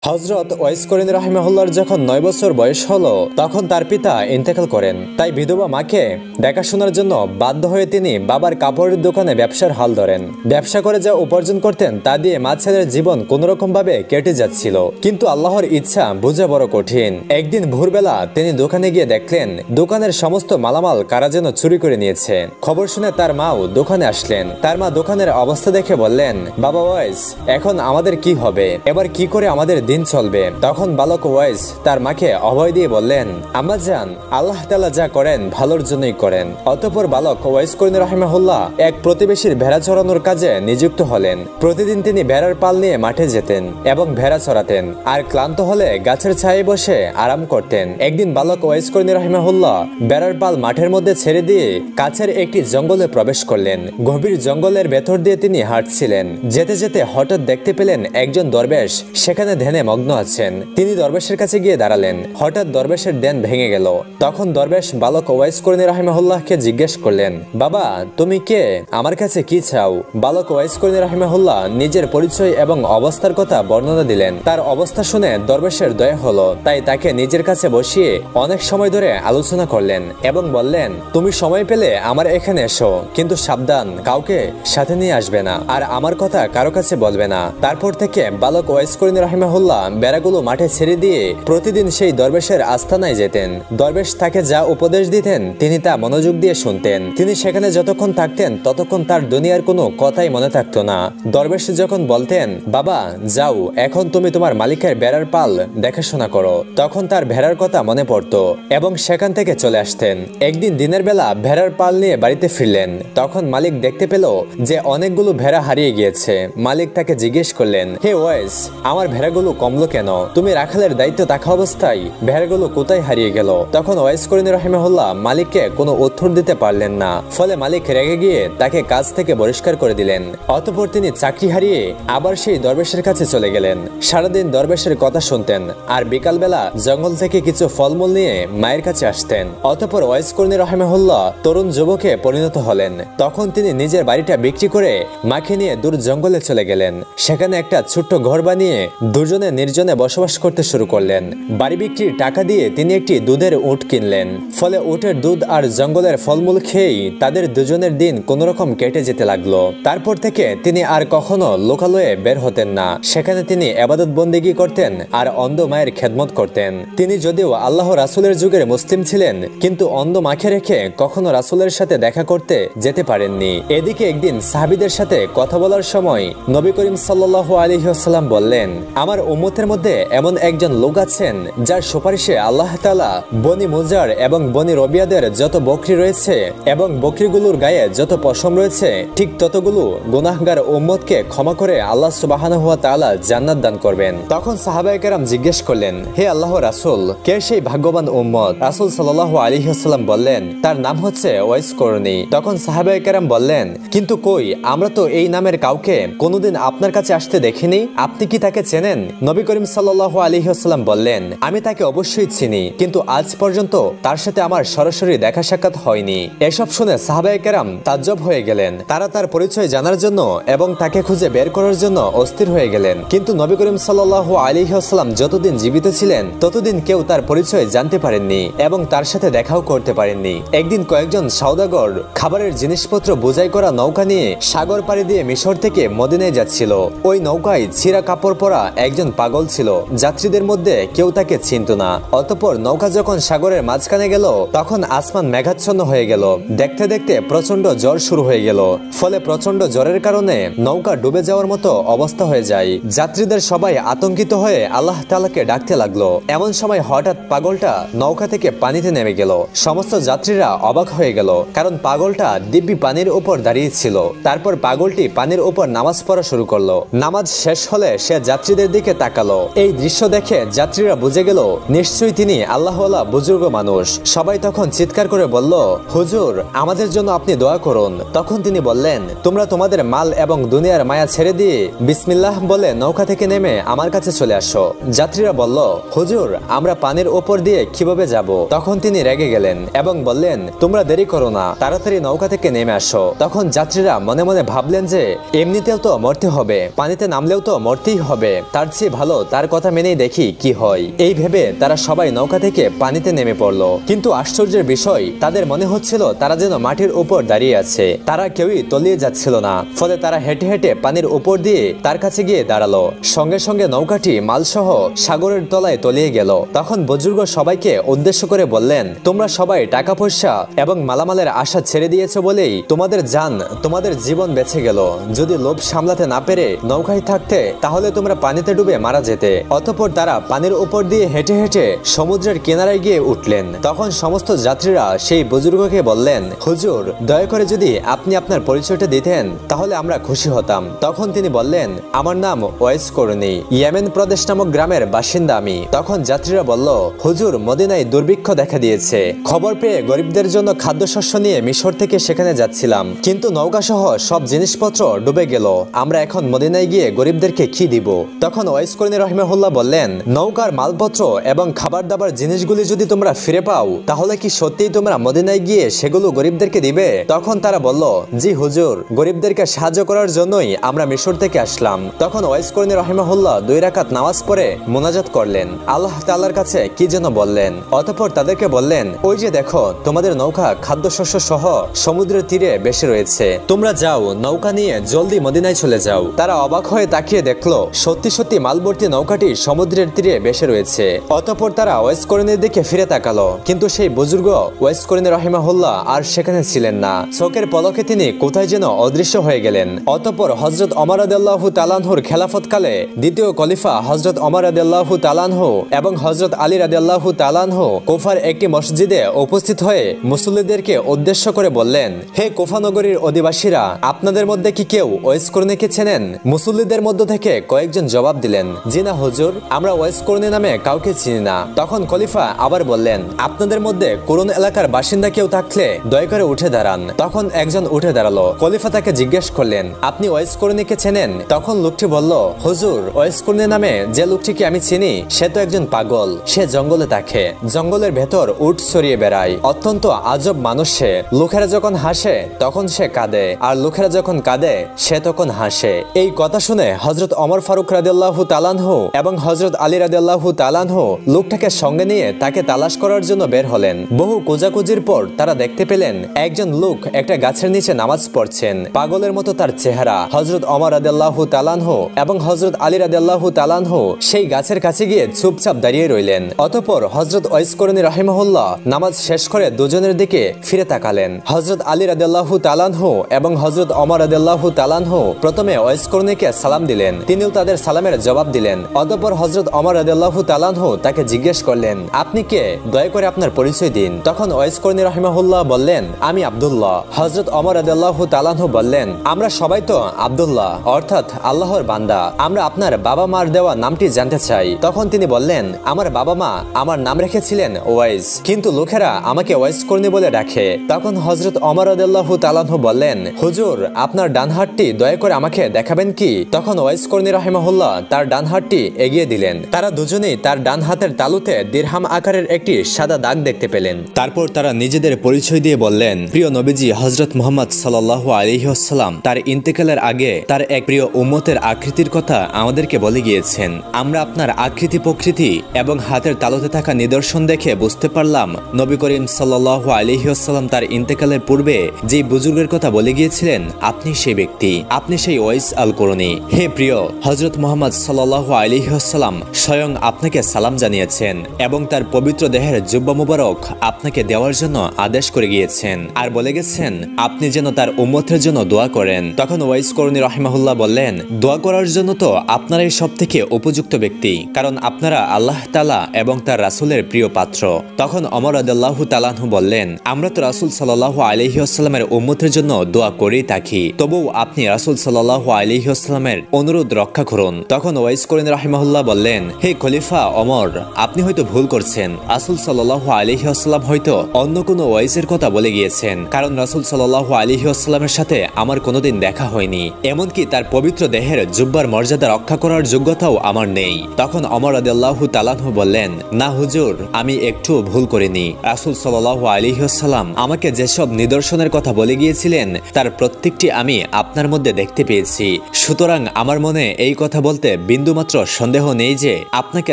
হযরত wise করিন রাহিমাহুল্লাহর যখন 9 বছর বয়স হলো তখন তার পিতা ইন্তেকাল করেন। তাই বিধবা মাকে দেখাশোনার জন্য বাধ্য হয়ে তিনি বাবার কাপড়ের দোকানে ব্যবসার হাল ধরেন। ব্যবসা করে যা উপার্জন করতেন তা দিয়ে মা ছেলের জীবন কোনোরকম ভাবে কেটে যাচ্ছিল। কিন্তু আল্লাহর ইচ্ছা বোঝা বড় কঠিন। একদিন ভোরবেলা তিনি দোকানে গিয়ে দেখলেন দোকানের সমস্ত মালামাল কারা যেন চুরি করে নিয়েছে। খবর শুনে তার মাও দোকানে আসলেন। তার মা দোকানের অবস্থা দেখে বললেন, বাবা ওয়াইস, এখন আমাদের কি হবে? এবার কি করে আমাদের দিন চলবে? তখন বালক ওয়াইস তার মাকে অভয় দিয়ে বললেন, আম্মাজান, আল্লাহ তাআলা যা করেন ভালোর জন্যই করেন। অতঃপর বালক ওয়াইস করিন রাহিমাহুল্লাহ এক প্রতিবেশীর ভেড়া চড়ানোর কাজে নিযুক্ত হলেন। প্রতিদিন তিনি ভেড়ার পাল নিয়ে মাঠে যেতেন এবং ভেড়া চড়াতেন, আর ক্লান্ত হলে গাছের ছায়ায় বসে আরাম করতেন। একদিন বালক ওয়াইস করিন রাহিমাহুল্লাহ ভেড়ার পাল মাঠের মধ্যে ছেড়ে দিয়ে কাছের একটি জঙ্গলে প্রবেশ করলেন। গভীর জঙ্গলের ভেতর দিয়ে তিনি হাঁটছিলেন। যেতে যেতে হঠাৎ দেখতে পেলেন একজন দরবেশ সেখানে ধ্যানে মগ্ন আছেন। তিনি দরবেশের কাছে গিয়ে দাঁড়ালেন। হঠাৎ দরবেশের ধ্যান ভেঙে গেল। তখন দরবেশ বালক ওয়াইস করিন রাহিমাহুল্লাহকে জিজ্ঞেস করলেন, বাবা, তুমি কে? আমার কাছে কি চাও? বালক ওয়াইস করিন রাহিমাহুল্লাহ নিজের পরিচয় এবং অবস্থার কথা বর্ণনা দিলেন। তার অবস্থা শুনে দরবেশের দয়া হলো, তাই তাকে নিজের কাছে বসিয়ে অনেক সময় ধরে আলোচনা করলেন এবং বললেন, তুমি সময় পেলে আমার এখানে এসো, কিন্তু সাবধান, কাউকে সাথে নিয়ে আসবে না, আর আমার কথা কারো কাছে বলবে না। তারপর থেকে বালক ওয়াইস করিন রাহিমাহুল্লাহ বেড়াগুলো মাঠে ছেড়ে দিয়ে প্রতিদিন সেই দরবেশের আস্তানায় যেতেন। দরবেশ তাকে যা উপদেশ দিতেন তিনি তা মনোযোগ দিয়ে শুনতেন। তিনি সেখানে যতক্ষণ থাকতেন ততক্ষণ তার দুনিয়ার কোনো কথাই মনে থাকতো না। দরবেশ যখন বলতেন, বাবা যাও, এখন তুমি তোমার মালিকের ভেড়ার পাল দেখাশোনা করো, তখন তার ভেড়ার কথা মনে পড়তো এবং সেখান থেকে চলে আসতেন। একদিন দিনের বেলা ভেড়ার পাল নিয়ে বাড়িতে ফিরলেন। তখন মালিক দেখতে পেল যে অনেকগুলো ভেড়া হারিয়ে গিয়েছে। মালিক তাকে জিজ্ঞেস করলেন, হে ওয়াইস, আমার ভেড়াগুলো কমলো কেন? তুমি রাখালের দায়িত্ব থাকা অবস্থায় ভেড়াগুলো কোথায় হারিয়ে গেল? তখন ওয়াইস করিন রাহিমাহুল্লাহ মালিককে কোনো উত্তর দিতে পারলেন না। ফলে মালিক রেগে গিয়ে তাকে কাজ থেকে বহিষ্কার করে দিলেন। অতঃপর তিনি চাকরি হারিয়ে আবার সেই দরবেশের কাছে চলে গেলেন। সারাদিন দরবেশের কথা শুনতেন আর বিকালবেলা জঙ্গল থেকে কিছু ফলমূল নিয়ে মায়ের কাছে আসতেন। অতঃপর ওয়াইস করিন রাহিমাহুল্লাহ তরুণ যুবকে পরিণত হলেন। তখন তিনি নিজের বাড়িটা বিক্রি করে মাকে নিয়ে দূর জঙ্গলে চলে গেলেন। সেখানে একটা ছোট্ট ঘর বানিয়ে দুজনে নির্জনে বসবাস করতে শুরু করলেন। বাড়ি বিক্রির টাকা দিয়ে তিনি একটি দুধের উট কিনলেন। ফলে উটের দুধ আর জঙ্গলের ফলমূল খেয়েই তাদের দুজনের দিন কোনোরকম কেটে যেতে লাগলো। তারপর থেকে তিনি আর কখনো লোকালয়ে বের হতেন না। সেখানে তিনি ইবাদত বন্দেগী করতেন আর অন্ধ মায়ের খেদমত করতেন। তিনি যদিও আল্লাহ রাসূলের যুগের মুসলিম ছিলেন, কিন্তু অন্ধ মাকে রেখে কখনো রাসূলের সাথে দেখা করতে যেতে পারেননি। এদিকে একদিন সাহাবীদের সাথে কথা বলার সময় নবী করিম সাল্লাল্লাহু আলাইহি ওয়াসাল্লাম বললেন, আমার উম্মতের মধ্যে এমন একজন লোক আছেন যার সুপারিশে আল্লাহ তাআলা বনি মুজার এবং বনি রবিয়াদের যত বকরি রয়েছে এবং বকরিগুলোর গায়ে যত পশম রয়েছে ঠিক ততগুলো গুনাহগার উম্মতকে ক্ষমা করে আল্লাহ সুবহানাহু ওয়া তাআলা জান্নাত দান করবেন। তখন সাহাবায়ে কেরাম জিজ্ঞেস করলেন, হে আল্লাহর রাসূল, কে সেই ভাগ্যবান উম্মত? রাসূল সাল্লাল্লাহু আলাইহি ওয়াসাল্লাম বললেন, তার নাম হচ্ছে ওয়াইস করনী। তখন সাহাবায়ে কেরাম বললেন, কিন্তু কই, আমরা তো এই নামের কাউকে কোনোদিন আপনার কাছে আসতে দেখিনি, আপনি কি তাকে চেনেন? নবী করিম সাল্লাল্লাহু আলাইহি ওয়াসাল্লাম বললেন, আমি তাকে অবশ্যই চিনি, কিন্তু আজ পর্যন্ত তার সাথে আমার সরাসরি দেখা সাক্ষাৎ হয়নি। এসব শুনে সাহাবায়ে কেরাম তাজ্জব হয়ে গেলেন। তারা তার পরিচয় জানার জন্য এবং তাকে খুঁজে বের করার জন্য অস্থির হয়ে গেলেন। কিন্তু নবী করিম সাল্লাল্লাহু আলাইহি ওয়াসাল্লাম যতদিন জীবিত ছিলেন ততদিন কেউ তার পরিচয় জানতে পারেননি এবং তার সাথে দেখাও করতে পারেননি। একদিন কয়েকজন সওদাগর খাবারের জিনিসপত্র বোঝাই করা নৌকা নিয়ে সাগর পাড়ি দিয়ে মিশর থেকে মদিনায় যাচ্ছিল। ওই নৌকায় ছিঁড়া কাপড় পরা একজন পাগল ছিল। যাত্রীদের মধ্যে কেউ তাকে চিনত না। অতঃপর নৌকা যখন সাগরের মাঝখানে গেল তখন আসমান মেঘাচ্ছন্ন হয়ে গেল। দেখতে দেখতে প্রচন্ড ঝড় শুরু হয়ে গেল। ফলে প্রচন্ড ঝড়ের কারণে নৌকা ডুবে যাওয়ার মতো অবস্থা হয়ে যায়। যাত্রীদের সবাই আতঙ্কিত হয়ে আল্লাহ তাআলাকে ডাকতে লাগলো। এমন সময় হঠাৎ পাগলটা নৌকা থেকে পানিতে নেমে গেল। সমস্ত যাত্রীরা অবাক হয়ে গেল, কারণ পাগলটা দিব্যি পানির উপর দাঁড়িয়ে ছিল। তারপর পাগলটি পানির উপর নামাজ পড়া শুরু করলো। নামাজ শেষ হলে সে যাত্রীদের দিকে তাকালো। এই দৃশ্য দেখে যাত্রীরা বুঝে গেল নিশ্চয়ই তিনি আল্লাহওয়ালা বুজুর্গ মানুষ। সবাই তখন চিৎকার করে বলল, হুজুর, আমাদের জন্য আপনি দোয়া করুন। তখন তিনি বললেন, তোমরা তোমাদের মাল এবং দুনিয়ার মায়া ছেড়ে দিয়ে বিসমিল্লাহ বলে নৌকা থেকে নেমে আমার কাছে চলে আসো। যাত্রীরা বলল, হুজুর, আমরা পানির উপর দিয়ে কিভাবে যাব? তখন তিনি রেগে গেলেন এবং বললেন, তোমরা দেরি করো না, তাড়াতাড়ি নৌকা থেকে নেমে আসো। তখন যাত্রীরা মনে মনে ভাবলেন যে এমনিতেও তো মরতে হবে, পানিতে নামলেও তো মরতেই হবে, তার চেয়ে ভালো তার কথা মেনেই দেখি কি হয়। এই ভেবে তারা সবাই নৌকা থেকে পানিতে নেমে পড়লো। কিন্তু আশ্চর্যের বিষয়, তাদের মনে হচ্ছিল তারা যেন মাটির উপর দাঁড়িয়ে আছে, তারা কেউই তলিয়ে যাচ্ছিল না। ফলে তারা হেঁটে হেঁটে পানির উপর দিয়ে তার কাছে গিয়ে দাঁড়ালো। সঙ্গে সঙ্গে নৌকাটি মালসহ সাগরের তলায় তলিয়ে গেল। তখন বুজুর্গ সবাইকে উদ্দেশ্য করে বললেন, তোমরা সবাই টাকা পয়সা এবং মালামালের আশা ছেড়ে দিয়েছো বলেই তোমাদের জান, তোমাদের জীবন বেঁচে গেল। যদি লোভ সামলাতে না পেরে নৌকায় থাকতে, তাহলে তোমরা পানিতে ডুবে মারা যেতে। অতঃপর তারা পানির উপর দিয়ে হেঁটে হেঁটে সমুদ্রের কিনারায় গিয়ে উঠলেন। তখন সমস্ত যাত্রীরা সেই বুজুর্গকে বললেন, হুজুর, দয়া করে যদি আপনি আপনার পরিচয়টা দিতেন তাহলে আমরা খুশি হতাম। তখন তিনি বললেন, আমার নাম ওয়াইস করনি, ইয়েমেন প্রদেশ নামক গ্রামের বাসিন্দা আমি। তখন যাত্রীরা বলল, হুজুর, মদিনায় দুর্ভিক্ষ দেখা দিয়েছে। খবর পেয়ে গরিবদের জন্য খাদ্যশস্য নিয়ে মিশর থেকে সেখানে যাচ্ছিলাম, কিন্তু নৌকা সহ সব জিনিসপত্র ডুবে গেল। আমরা এখন মদিনায় গিয়ে গরিবদেরকে কি দিব? তখন ওয়াইস করনি রাহিমাহুল্লাহ বললেন, নৌকার মালপত্র এবং খাবার দাবার জিনিসগুলি যদি তোমরা ফিরে পাও, তাহলে কি সত্যিই তোমরা মদিনায় গিয়ে সেগুলো গরিবদেরকে দিবে? তখন তারা বলল, জি হুজুর, গরিবদেরকে সাহায্য করার জন্যই আমরা মিশর থেকে আসলাম। তখন ওয়াইস করনি রাহিমাহুল্লাহ 2 রাকাত নামাজ পড়ে মোনাজাত করলেন, আল্লাহ তাআলার কাছে কি যেন বললেন। অতঃপর তাদেরকে বললেন, ওই যে দেখো, তোমাদের নৌকা খাদ্যশস্য সহ সমুদ্রের তীরে বেশি রয়েছে, তোমরা যাও, নৌকা নিয়ে জলদি মদিনায় চলে যাও। তারা অবাক হয়ে তাকিয়ে দেখলো সত্যি সত্যি মালভর্তি নৌকাটি সমুদ্রের তীরে বেশি রয়েছে। অতঃপর তারা ওয়াইস করনির দিকে ফিরে তাকালো, কিন্তু সেই বুজুর্গ ওয়াইস করনি রাহিমাহুল্লাহ আর সেখানে ছিলেন না। চোখের পলকে তিনি কোথায় যেন অদৃশ্য হয়ে গেলেন। অতঃপর হযরত ওমর রাদিয়াল্লাহু তাআলা আনহুর খেলাফতকালে দ্বিতীয় খলিফা হযরত ওমর রাদিয়াল্লাহু তাআলা আনহু এবং হযরত আলী রাদিয়াল্লাহু তাআলা আনহু কুফার একটি মসজিদে উপস্থিত হয়ে মুসল্লিদেরকে উদ্দেশ্য করে বললেন, হে কুফা নগরীর অধিবাসীরা, আপনাদের মধ্যে কি কেউ ওয়াইস করনিকে চেনেন? মুসল্লিদের মধ্য থেকে কয়েকজন জবাব দিলেন, জি না হুজুর, আমরা ওয়াইস করনি নামে কাউকে চিনি না। তখন খলিফা আবার বললেন, আপনাদের মধ্যে কোন এলাকার বাসিন্দা কেউ থাকলে দয়া করে উঠে দাঁড়ান। তখন একজন উঠে দাঁড়ালো। খলিফা তাকে জিজ্ঞেস করলেন, আপনি ওয়াইস করনিকে চেনেন? তখন লোকটি বলল, হুজুর, ওয়াইস করনি নামে যে লোকটিকে আমি চিনি সে তো একজন পাগল, সে জঙ্গলে থাকে, জঙ্গলের ভেতর উট ছড়িয়ে বেড়ায়, অত্যন্ত আজব মানুষ সে। লোকেরা যখন হাসে তখন সে কাঁদে, আর লোকেরা যখন কাঁদে সে তখন হাসে। এই কথা শুনে হযরত ওমর ফারুক রাদিয়াল্লাহু তাআলা আনহু এবং হযরত আলী রাদিয়াল্লাহু তাআলা আনহু লোকটাকে সঙ্গে নিয়ে তাকে তালাশ করার জন্য বের হলেন। বহু খোঁজাখুঁজির পর তারা দেখতে পেলেন একজন লোক একটা গাছের নিচে নামাজ পড়ছেন, পাগলের মতো তার চেহারা। হযরত ওমর রাদিয়াল্লাহু তাআলা আনহু এবং হযরত আলী রাদিয়াল্লাহু তাআলা আনহু সেই গাছের কাছে গিয়ে চুপচাপ দাঁড়িয়ে রইলেন। অতঃপর হযরত ওয়াইস করনি রাহিমাহুল্লাহ নামাজ শেষ করে দুজনের দিকে ফিরে তাকালেন। হযরত আলী রাদিয়াল্লাহু তাআলা আনহু এবং হযরত ওমর রাদিয়াল্লাহু তাআলা আনহু প্রথমে ওয়াইস করনিকে সালাম দিলেন, তিনিও তাদের সালামের জবাব দিলেন। অতঃপর হযরত ওমর রাদিয়াল্লাহু তাআলা আনহু তাকে জিজ্ঞেস করলেন, আপনি কে? দয়া করে আপনার পরিচয় দিন। তখন ওয়াইস করনি রাহিমাহুল্লাহ বললেন, আমি আব্দুল্লাহ। হযরত ওমর রাদিয়াল্লাহু তাআলা আনহু বললেন, আমরা সবাই তো আব্দুল্লাহ অর্থাৎ আল্লাহর বান্দা, আমরা আপনার বাবা মার দেওয়া নামটি জানতে চাই। তখন তিনি বললেন, আমার বাবা মা আমার নাম রেখেছিলেন ওয়াইস, কিন্তু লোকেরা আমাকে ওয়াইস করনি বলে ডাকে। তখন হযরত ওমর রাদিয়াল্লাহু তাআলা আনহু বললেন, হুজুর, আপনার ডান হাতটি দয়া করে আমাকে দেখাবেন কি? তখন ওয়াইস করনি রাহিমাহুল্লাহ তার ডান হাতটি এগিয়ে দিলেন। তারা দুজনেই তার ডান হাতের তালুতে দিরহাম আকারের একটি সাদা দাগ দেখতে পেলেন। তারপর তারা নিজেদের পরিচয় দিয়ে বললেন, প্রিয় নবীজি হযরত মুহাম্মদ সাল্লাল্লাহু আলাইহি ওয়াসাল্লাম তার ইন্তেকালের আগে তার এক প্রিয় উম্মতের আকৃতির কথা আমাদেরকে বলে গিয়েছেন। আমরা আপনার আকৃতি প্রকৃতি এবং হাতের তালুতে থাকা নিদর্শন দেখে বুঝতে পারলাম নবী করিম সাল্লাল্লাহু আলাইহি ওয়াসাল্লাম তার ইন্তেকালের পূর্বে যে বুজুর্গের কথা বলে গিয়েছিলেন আপনি সেই ব্যক্তি, আপনি সেই ওয়াইস আল করনি। হে প্রিয় হযরত মুহাম্মদ সাল্লাল্লাহু আলাইহি ওয়াসাল্লাম স্বয়ং আপনাকে সালাম জানিয়েছেন এবং তার পবিত্র দেহের জুব্বা মুবারক আপনাকে দেওয়ার জন্য আদেশ করে গিয়েছেন, আর বলে গেছেন আপনি যেন তার উম্মতের জন্য দোয়া করেন। তখন ওয়াইস করনি রাহিমাহুল্লাহ বললেন, দোয়া করার জন্য তো আপনারাই সবথেকে উপযুক্ত ব্যক্তি, কারণ আপনারা আল্লাহ তাআলা এবং তার রাসূলের প্রিয় পাত্র। তখন ওমর রাদিয়াল্লাহু তাআলা আনহু বললেন, আমরা তো রাসূল সাল্লাল্লাহু আলাইহি ওয়াসাল্লামের উম্মতের জন্য দোয়া করেই থাকি, তবুও আপনি রাসূল সাল্লাল্লাহু আলাইহি ওয়াসাল্লামের অনুরোধ রক্ষা করুন। তখন ওয়াইস করনি রাহিমাহুল্লাহ বললেন, হে খলিফা ওমর, আপনি হয়তো ভুল করছেন, রাসূল সাল্লাল্লাহু আলাইহি ওয়াসাল্লাম হয়তো অন্য কোনো ওয়াইসের কথা বলে গিয়েছেন, কারণ রাসূল সাল্লাল্লাহু আলাইহি ওয়াসাল্লামের সাথে আমার কোনোদিন দেখা হয়নি, এমনকি তার পবিত্র দেহের জুব্বার মর্যাদা রক্ষা করার যোগ্যতাও আমার নেই। তখন ওমর রাদিয়াল্লাহু তাআলা আনহু বললেন, না হুজুর, আমি একটু ভুল করিনি, রাসূল সাল্লাল্লাহু আলাইহি ওয়াসাল্লাম আমাকে যেসব নিদর্শনের কথা বলে গিয়েছিলেন তার প্রত্যেকটি আমি আপনার মধ্যে দেখতে পেয়েছি, সুতরাং আমার মনে এই কথা বলতে বিন্দু বিন্দুমাত্র সন্দেহ নেই যে আপনাকে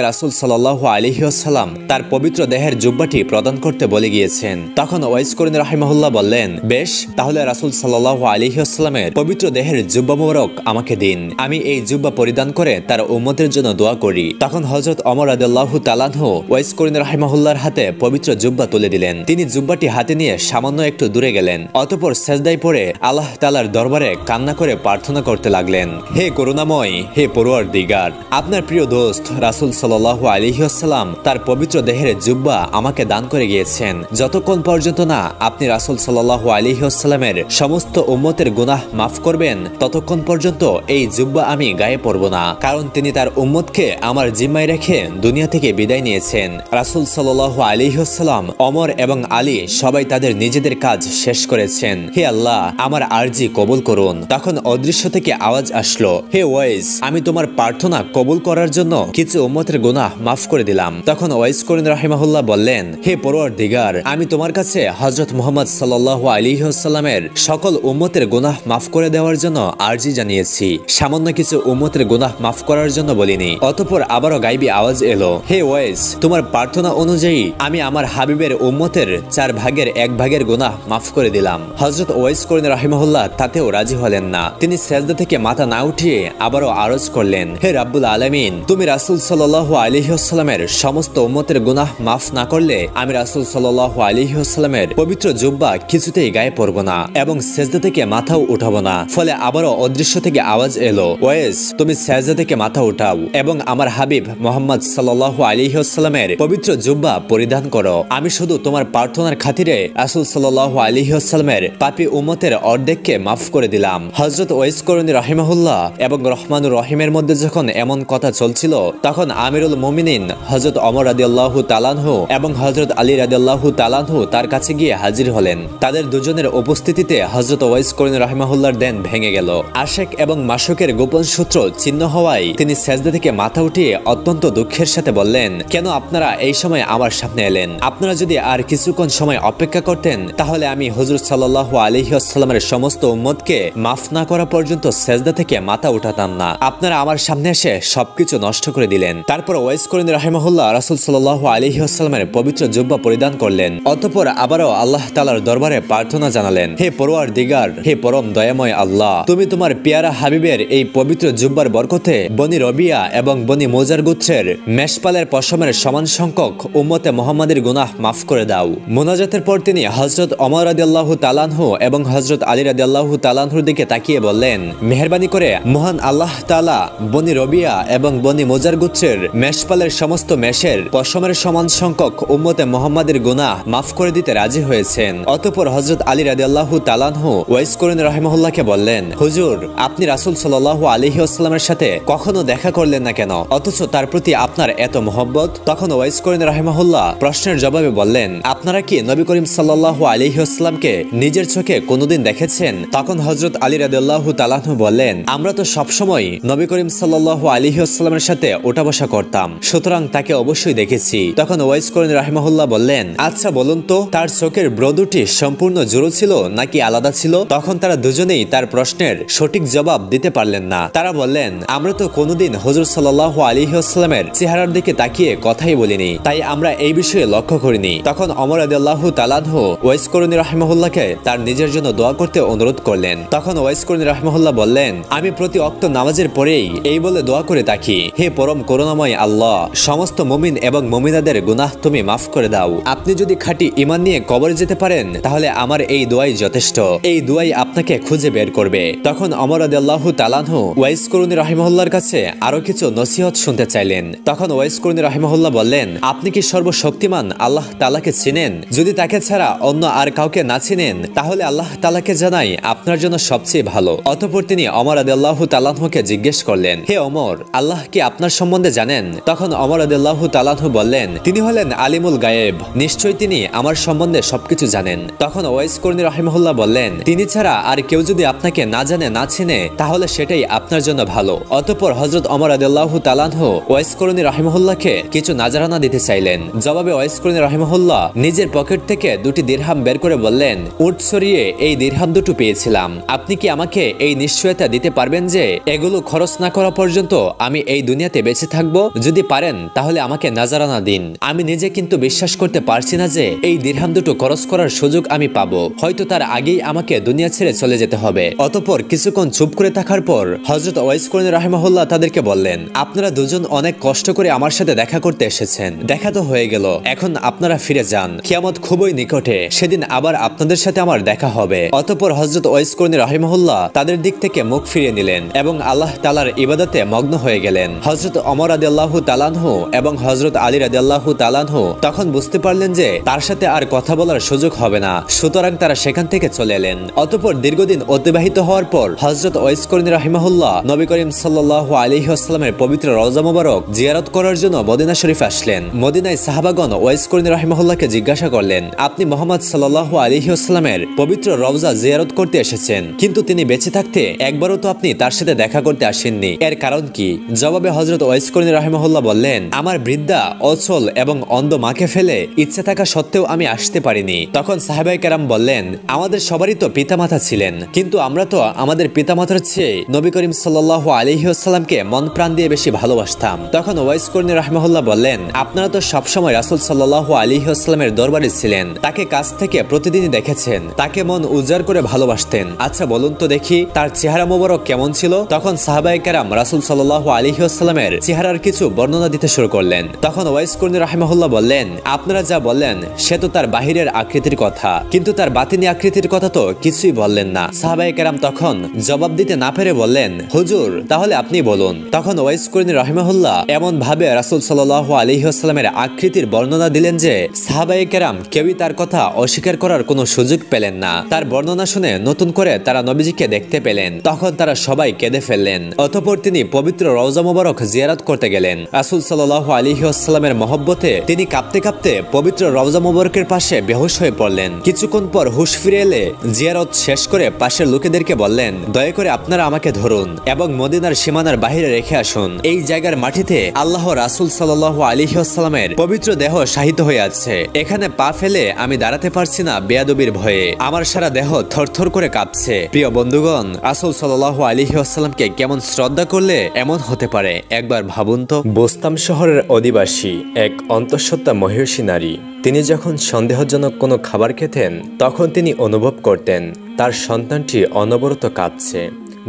রাসূল সাল্লাল্লাহু আলাইহি ওয়াসাল্লাম তার পবিত্র দেহের জুব্বাটি প্রদান করতে বলে গিয়েছেন। তখন ওয়াইস করিনী রাহিমাহুল্লাহ বললেন, বেশ, তাহলে রাসূল সাল্লাল্লাহু আলাইহি ওয়াসাল্লামের পবিত্র দেহের জুব্বা মোবারক আমাকে দিন, আমি এই জুব্বা পরিধান করে তার উম্মতের জন্য দোয়া করি। তখন হযরত ওমর রাদিয়াল্লাহু তাআলা আনহু ওয়াইস করিনী রাহিমাহুল্লাহর হাতে পবিত্র জুব্বা তুলে দিলেন। তিনি জুব্বাটি হাতে নিয়ে সামান্য একটু দূরে গেলেন, অতঃপর সেজদায় পড়ে আল্লাহ তাআলার দরবারে কান্না করে প্রার্থনা করতে লাগলেন, হে করুণাময়, হে পরওয়ারদিগার, আপনার প্রিয় দোস্ত রাসূল সাল্লাল্লাহু আলাইহি ওয়াসাল্লাম তার পবিত্র দেহের জুব্বা আমাকে দান করে গিয়েছেন। যতক্ষণ পর্যন্ত না আপনি রাসূল সাল্লাল্লাহু আলাইহি ওয়াসাল্লামের সমস্ত উম্মতের গুনাহ মাফ করবেন, ততক্ষণ পর্যন্ত এই জুব্বা আমি গায়ে পরব না, কারণ তিনি তার উম্মতকে আমার জিম্মায় রেখে দুনিয়া থেকে বিদায় নিয়েছেন। রাসূল সাল্লাল্লাহু আলাইহি ওয়াসাল্লাম, ওমর এবং আলী সবাই তাদের নিজেদের কাজ শেষ করেছেন। হে আল্লাহ, আমার আরজি কবুল করুন। তখন অদৃশ্য থেকে আওয়াজ আসলো, হে ওয়াইস, আমি তোমার প্রার্থনা কবুল করার জন্য কিছু উম্মতের গুনাহ মাফ করে দিলাম। তখন ওয়াইস করিনী রাহিমাহুল্লাহ বললেন, হে পরওয়ারদিগার, আমি তোমার কাছে হযরত মুহাম্মদ সাল্লাল্লাহু আলাইহি ওয়াসাল্লামের সকল উম্মতের গুনাহ মাফ করে দেওয়ার জন্য আরজি জানিয়েছি, সামান্য কিছু উম্মতের গুনাহ মাফ করার জন্য বলিনি। অতঃপর আবারও গায়বী আওয়াজ এলো, হে ওয়াইস, তোমার প্রার্থনা অনুযায়ী আমি আমার হাবিবের উম্মতের 4 ভাগের 1 ভাগের গুনাহ মাফ করে দিলাম। হযরত ওয়াইস করিনী রাহিমাহুল্লাহ তাতেও রাজি হলেন না। তিনি সেজদা থেকে মাথা না উঠিয়ে আবারও আরজ করলেন, হে রাব্বুল আলামিন, তুমি রাসূল সাল্লাল্লাহু আলাইহি ওয়াসাল্লামের সমস্ত উম্মতের গুনাহ মাফ না করলে আমি রাসূল সাল্লাল্লাহু আলাইহি ওয়াসাল্লামের পবিত্র জুব্বা কিছুতেই গায়ে পরব না এবং সেজদা থেকে মাথাও উঠাবো না। ফলে আবারও অদৃশ্য থেকে আওয়াজ এলো, ওয়াইস, তুমি সেজদা থেকে মাথা উঠাও এবং আমার হাবিব মুহাম্মদ সাল্লাল্লাহু আলাইহি ওয়াসাল্লামের পবিত্র জুব্বা পরিধান করো। আমি শুধু তোমার প্রার্থনার খাতিরে রাসূল সাল্লাল্লাহু আলাইহি ওয়াসাল্লামের পাপী উম্মতের অর্ধেককে মাফ করে দিলাম। হযরত ওয়াইস করিনী রাহিমাহুল্লাহ এবং রহমানুর রহিমের মধ্যে যখন এমন কথা চলছিল, তখন আমিরুল মুমিনিন হযরত ওমর রাদিয়াল্লাহু তাআলা আনহু এবং হযরত আলী রাদিয়াল্লাহু তাআলা আনহু তার কাছে গিয়ে হাজির হলেন। তাদের দুজনের উপস্থিতিতে হযরত ওয়াইস করিনী রাহিমাহুল্লাহর দেন ভেঙে গেল। আশেক এবং মাশুকের গোপন সূত্র ছিন্ন হওয়ায় তিনি সেজদা থেকে মাথা উঠিয়ে অত্যন্ত দুঃখের সাথে বললেন, কেন আপনারা এই সময় আমার সামনে এলেন? আপনারা যদি আর কিছুক্ষণ সময় অপেক্ষা করতেন, তাহলে আমি হুজুর সাল্লাল্লাহু আলাইহি ওয়াসাল্লামের সমস্ত উম্মতকে মাফ না করা পর্যন্ত সেজদা থেকে মাথা উঠাতাম না। আপনারা আমার সামনে এসে সবকিছু নষ্ট করে দিলেন। তারপর ওয়াইস করিনী রাহিমাহুল্লাহ রাসূল সাল্লাল্লাহু আলাইহি ওয়াসাল্লামের পবিত্র জুব্বা পরিধান করলেন। অতঃপর আবারও আল্লাহ তাআলার দরবারে প্রার্থনা জানালেন, হে পরওয়ারদিগার, হে পরম দয়াময় আল্লাহ, তুমি তোমার পেয়ারা হাবিবের এই পবিত্র জুব্বার বরকতে বনি রবিয়া এবং বনি মুজার গোত্রের মেষপালের পশমের সমান সংখ্যক উম্মতে মুহাম্মাদের গুনাহ মাফ করে দাও। মুনাজাতের পর তিনি হযরত ওমর রাদিয়াল্লাহু তাআলা আনহু এবং হযরত আলী রাদিয়াল্লাহু তাআলা আনহুর দিকে তাকিয়ে বললেন, মেহেরবানি করে মহান আল্লাহ তাআলা বনি রবিয়া এবং বনি মুজার গোত্রের মেষপালের সমস্ত মেষের পশমের সমান সংখ্যক উম্মতে মুহাম্মাদের গুনাহ মাফ করে দিতে রাজি হয়েছেন। অতঃপর হযরত আলী রাদিয়াল্লাহু তাআলা আনহু ওয়াইস করিনী রাহিমাহুল্লাহকে বললেন, হুজুর, আপনি রাসূল সাল্লাল্লাহু আলাইহি ওয়াসাল্লামের সাথে কখনো দেখা করলেন না কেন, অথচ তার প্রতি আপনার এত মহব্বত? তখন ওয়াইস করিনী রাহিমাহুল্লাহ প্রশ্নের জবাবে বললেন, আপনারা কি নবী করিম সাল্লাল্লাহু আলাইহি ওয়াসাল্লামকে নিজের চোখে কোনোদিন দেখেছেন? তখন হযরত আলী রাদিয়াল্লাহু তাআলা আনহু বললেন, আমরা তো সবসময় নবী করিম সাল্লাল্লাহু আলাইহি ওয়াসাল্লামের সাথে ওঠা বসা করতাম, সুতরাং তাকে অবশ্যই দেখেছি। তখন ওয়াইস করিনী রাহিমাহুল্লাহ বললেন, আচ্ছা বলুন তো, তার চোখের ব্রো দুটি সম্পূর্ণ জোড়ো ছিল নাকি আলাদা ছিল? তখন তারা দুজনেই তার প্রশ্নের সঠিক জবাব দিতে পারলেন না। তারা বললেন, আমরা তো কোনোদিন হুজুর সাল্লাল্লাহু আলাইহি ওয়াসাল্লামের চেহারার দিকে তাকিয়ে কথাই বলিনি, তাই আমরা এই বিষয়ে লক্ষ্য করিনি। তখন ওমর রাদিয়াল্লাহু তাআলা আনহু ওয়াইস করিনী রাহিমাহুল্লাহকে তার নিজের জন্য দোয়া করতে অনুরোধ করলেন। তখন ওয়াইস করিনী রাহিমাহুল্লাহ বললেন, আমি প্রতি ওয়াক্ত নামাজের পরেই এই বলে দোয়া করে থাকি, হে পরম করুণাময় আল্লাহ, সমস্ত মুমিন এবং মুমিনাদের গুনাহ তুমি মাফ করে দাও। আপনি যদি খাঁটি ঈমান নিয়ে কবরে যেতে পারেন, তাহলে আমার এই দোয়াই যথেষ্ট। এই দোয়াই আপনাকে খুঁজে বের করবে। তখন ওমর রাদিয়াল্লাহু তাআলা আনহু ওয়াইস করিনী রাহিমাহুল্লাহর কাছে আরো কিছু নসিহত শুনতে চাইলেন। তখন ওয়াইস করিনী রাহিমাহুল্লাহ বললেন, আপনি কি সর্বশক্তিমান আল্লাহ তাআলাকে চিনেন? যদি তাকে ছাড়া অন্য আর কাউকে না চিনেন, তাহলে আল্লাহ তাআলাকে জানাই আপনার জন্য সবচেয়ে ভালো। অতঃপর তিনি ওমর রাদিয়াল্লাহু তাআলা আনহুকে জিজ্ঞেস করলেন, হে ওমর, আল্লাহ কি আপনার সম্বন্ধে জানেন? তখন ওমর রাদিয়াল্লাহু তাআলা আনহু বললেন, তিনি হলেন আলিমুল গায়েব, নিশ্চয়ই তিনি আমার সম্বন্ধে সবকিছু জানেন। তখন ওয়াইস করিনী রাহিমাহুল্লাহ বললেন, তিনি ছাড়া আর কেউ যদি আপনাকে না জানে না চিনে, তাহলে সেটাই আপনার জন্য ভালো। অতঃপর হযরত ওমর রাদিয়াল্লাহু তাআলা আনহু ওয়াইস করিনী রাহিমাহুল্লাহকে কিছু নাজরানা দিতে চাইলেন। জবাবে ওয়াইস করিনী রাহিমাহুল্লাহ নিজের পকেট থেকে 2টি দিরহাম বের করে বললেন, উট সরিয়ে এই দিরহাম দুটো পেয়েছিলাম, আপনি কি আমাকে এই নিশ্চয়তা দিতে পারবেন যে এগুলো খরচ না করা পর্যন্ত পর্যন্ত আমি এই দুনিয়াতে বেঁচে থাকবো, যদি পারেন তাহলে আমাকে নাজারানা দিন। আমি নিজে কিন্তু বিশ্বাস করতে পারছি না যে এই দিরহাম দুটো খরচ করার সুযোগ আমি পাবো, হয়তো তার আগেই আমাকে দুনিয়া ছেড়ে চলে যেতে হবে। অতঃপর কিছুক্ষণ চুপ করে থাকার পর হযরত ওয়াইস করনী রাহিমাহুল্লাহ তাদেরকে বললেন, আপনারা দুজন অনেক কষ্ট করে আমার সাথে দেখা করতে এসেছেন, দেখা তো হয়ে গেল, এখন আপনারা ফিরে যান, কিয়ামত খুবই নিকটে, সেদিন আবার আপনাদের সাথে আমার দেখা হবে। অতঃপর হযরত ওয়াইস করনী রাহিমাহুল্লাহ তাদের দিক থেকে মুখ ফিরিয়ে নিলেন এবং আল্লাহ তাআলার ইবাদতে মগ্ন হয়ে গেলেন। হযরত ওমর রাদিয়াল্লাহু তাআলা আনহু এবং হযরত আলী রাদিয়াল্লাহু তাআলা আনহু তখন বুঝতে পারলেন যে তার সাথে আর কথা বলার সুযোগ হবে না, সুতরাং তারা সেখান থেকে চলে এলেন। অতঃপর দীর্ঘদিন অতিবাহিত হওয়ার পর হযরত ওয়াইস করনী রাহিমাহুল্লাহ নবী করিম সাল্লাল্লাহু আলাইহি ওয়াসাল্লামের পবিত্র রওজা মুবারক জিয়ারত করার জন্য মদিনা শরীফ আসলেন। মদিনায় সাহাবাগণ ওয়াইস করনী রাহিমাহুল্লাহকে জিজ্ঞাসা করলেন, আপনি মুহাম্মদ সাল্লাল্লাহু আলাইহি ওয়াসাল্লামের পবিত্র রওজা জিয়ারত করতে এসেছেন, কিন্তু তিনি বেঁচে থাকতে একবারও তো আপনি তার সাথে দেখা করতে আসেননি, এর কারণ কি? জবাবে হযরত ওয়াইস করনী রাহিমাহুল্লাহ বললেন, আমার বৃদ্ধা, অচল এবং অন্ধ মাকে ফেলে ইচ্ছে থাকা সত্ত্বেও আমি আসতে পারিনি। তখন সাহাবায়ে কেরাম বললেন, আমাদের সবারই তো পিতামাতা ছিলেন, কিন্তু আমরা তো আমাদের পিতামাতার চেয়ে নবী করিম সাল্লাল্লাহু আলাইহি ওয়াসাল্লামকে মন প্রাণ দিয়ে বেশি ভালোবাসতাম। তখন ওয়াইস করনী রাহিমাহুল্লাহ বললেন, আপনারা তো সবসময় রাসূল সাল্লাল্লাহু আলাইহি ওয়াসাল্লামের দরবারে ছিলেন, তাকে কাছ থেকে প্রতিদিনই দেখেছেন, তাকে মন উজাড় করে ভালোবাসতেন, আচ্ছা বলুন তো দেখি তার চেহারা মোবারক কেমন ছিল? তখন সাহাবায়ে কেরাম রাসূল সাল্লাল্লাহু আলাইহি ওয়াসাল্লামের চেহারার কিছু বর্ণনা দিতে শুরু করলেন। তখন ওয়াইস করনী রাহিমাহুল্লাহ বললেন, আপনারা যা বললেন সে তো তার বাহিরের আকৃতির কথা, কিন্তু তার বাতিনি আকৃতির কথা তো কিছুই বললেন না। সাহাবায়ে কেরাম তখন জবাব দিতে না পেরে বললেন, হুজুর তাহলে আপনি বলুন। তখন ওয়াইস করনী রাহিমাহুল্লাহ এমন ভাবে রাসূল সাল্লাল্লাহু আলাইহি ওয়াসাল্লামের আকৃতির বর্ণনা দিলেন যে সাহাবায়ে কেরাম কেউই তার কথা অস্বীকার করার কোনো সুযোগ পেলেন না। তার বর্ণনা শুনে নতুন করে তারা নবীজিকে দেখতে পেলেন, তখন তারা সবাই কেঁদে ফেললেন। অতঃপর তিনি পবিত্র রওজা মুবারক জিয়ারত করতে গেলেন। রাসূল সাল্লাল্লাহু আলাইহি ওয়াসাল্লামের মহব্বতে তিনি কাঁপতে কাঁপতে পবিত্র রওজা মুবারকের পাশে বেহুশ হয়ে পড়লেন। কিছুক্ষণ পর হুঁশ ফিরে এলে জিয়ারত শেষ করে পাশের লোকেদেরকে বললেন, দয়া করে আপনারা আমাকে ধরুন এবং মদিনার সীমানার বাহিরে রেখে আসুন। এই জায়গার মাটিতে আল্লাহ রাসূল সাল্লাল্লাহু আলাইহি ওয়াসাল্লামের পবিত্র দেহ শায়িত হয়ে আছে, এখানে পা ফেলে আমি দাঁড়াতে পারছি না বেয়াদবির ভয়ে, আমার সারা দেহ থরথর করে কাঁপছে। প্রিয় বন্ধুগণ, রাসূল সাল্লাল্লাহু আলাইহি ওয়াসাল্লামকে কেমন শ্রদ্ধা করলে এমন হতে পারে একবার ভাবুন তো। বোস্তাম শহরের অধিবাসী এক অন্তঃসত্ত্বা মহিষী নারী, তিনি যখন সন্দেহজনক কোনো খাবার খেতেন তখন তিনি অনুভব করতেন তার সন্তানটি অনবরত কাঁপছে।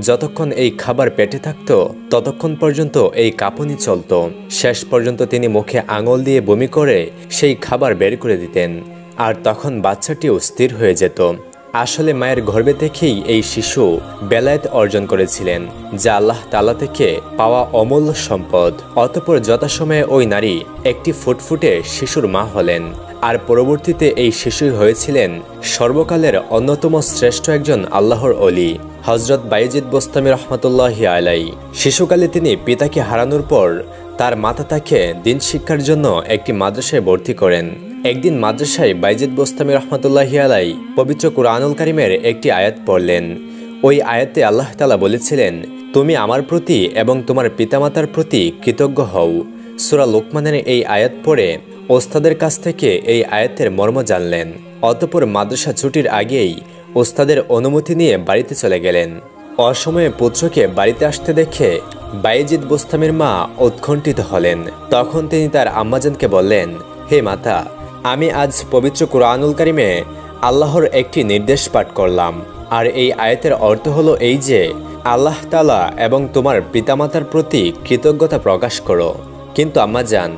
যতক্ষণ এই খাবার পেটে থাকতো ততক্ষণ পর্যন্ত এই কাঁপুনি চলত। শেষ পর্যন্ত তিনি মুখে আঙুল দিয়ে বমি করে সেই খাবার বের করে দিতেন, আর তখন বাচ্চাটিও স্থির হয়ে যেত। আসলে মায়ের গর্ভে থেকেই এই শিশু বেলায়েত অর্জন করেছিলেন, যা আল্লাহ তাআলা থেকে পাওয়া অমূল্য সম্পদ। অতঃপর যথাসময়ে ওই নারী একটি ফুটফুটে শিশুর মা হলেন, আর পরবর্তীতে এই শিশুই হয়েছিলেন সর্বকালের অন্যতম শ্রেষ্ঠ একজন আল্লাহর ওলি, হযরত বাইজিদ বোস্তামী রহমাতুল্লাহি আলাইহি। শিশুকালে তিনি পিতাকে হারানোর পর তার মাতা তাকে দিন শিক্ষার জন্য একটি মাদ্রাসায় ভর্তি করেন। একদিন মাদ্রাসায় বাইজিদ বোস্তামী রহমাতুল্লাহি আলাইহি পবিত্র কুরআনুল কারীমের একটি আয়াত পড়লেন। ওই আয়াতে আল্লাহ তাআলা বলেছিলেন, তুমি আমার প্রতি এবং তোমার পিতামাতার প্রতি কৃতজ্ঞ হও। সূরা লোকমানের এই আয়াত পড়ে ওস্তাদের কাছ থেকে এই আয়াতের মর্ম জানলেন। অতঃপর মাদ্রাসা ছুটির আগেই ওস্তাদের অনুমতি নিয়ে বাড়িতে চলে গেলেন। অসময়ে পুত্রকে বাড়িতে আসতে দেখে বাইজিদ বোস্তামীর মা উৎকণ্ঠিত হলেন। তখন তিনি তার আম্মাজানকে বললেন, হে মাতা, আমি আজ পবিত্র কুরআনুল কারীমে আল্লাহর একটি নির্দেশ পাঠ করলাম, আর এই আয়াতের অর্থ হলো এই যে আল্লাহ তাআলা এবং তোমার পিতামাতার প্রতি কৃতজ্ঞতা প্রকাশ করো। কিন্তু আম্মাজান,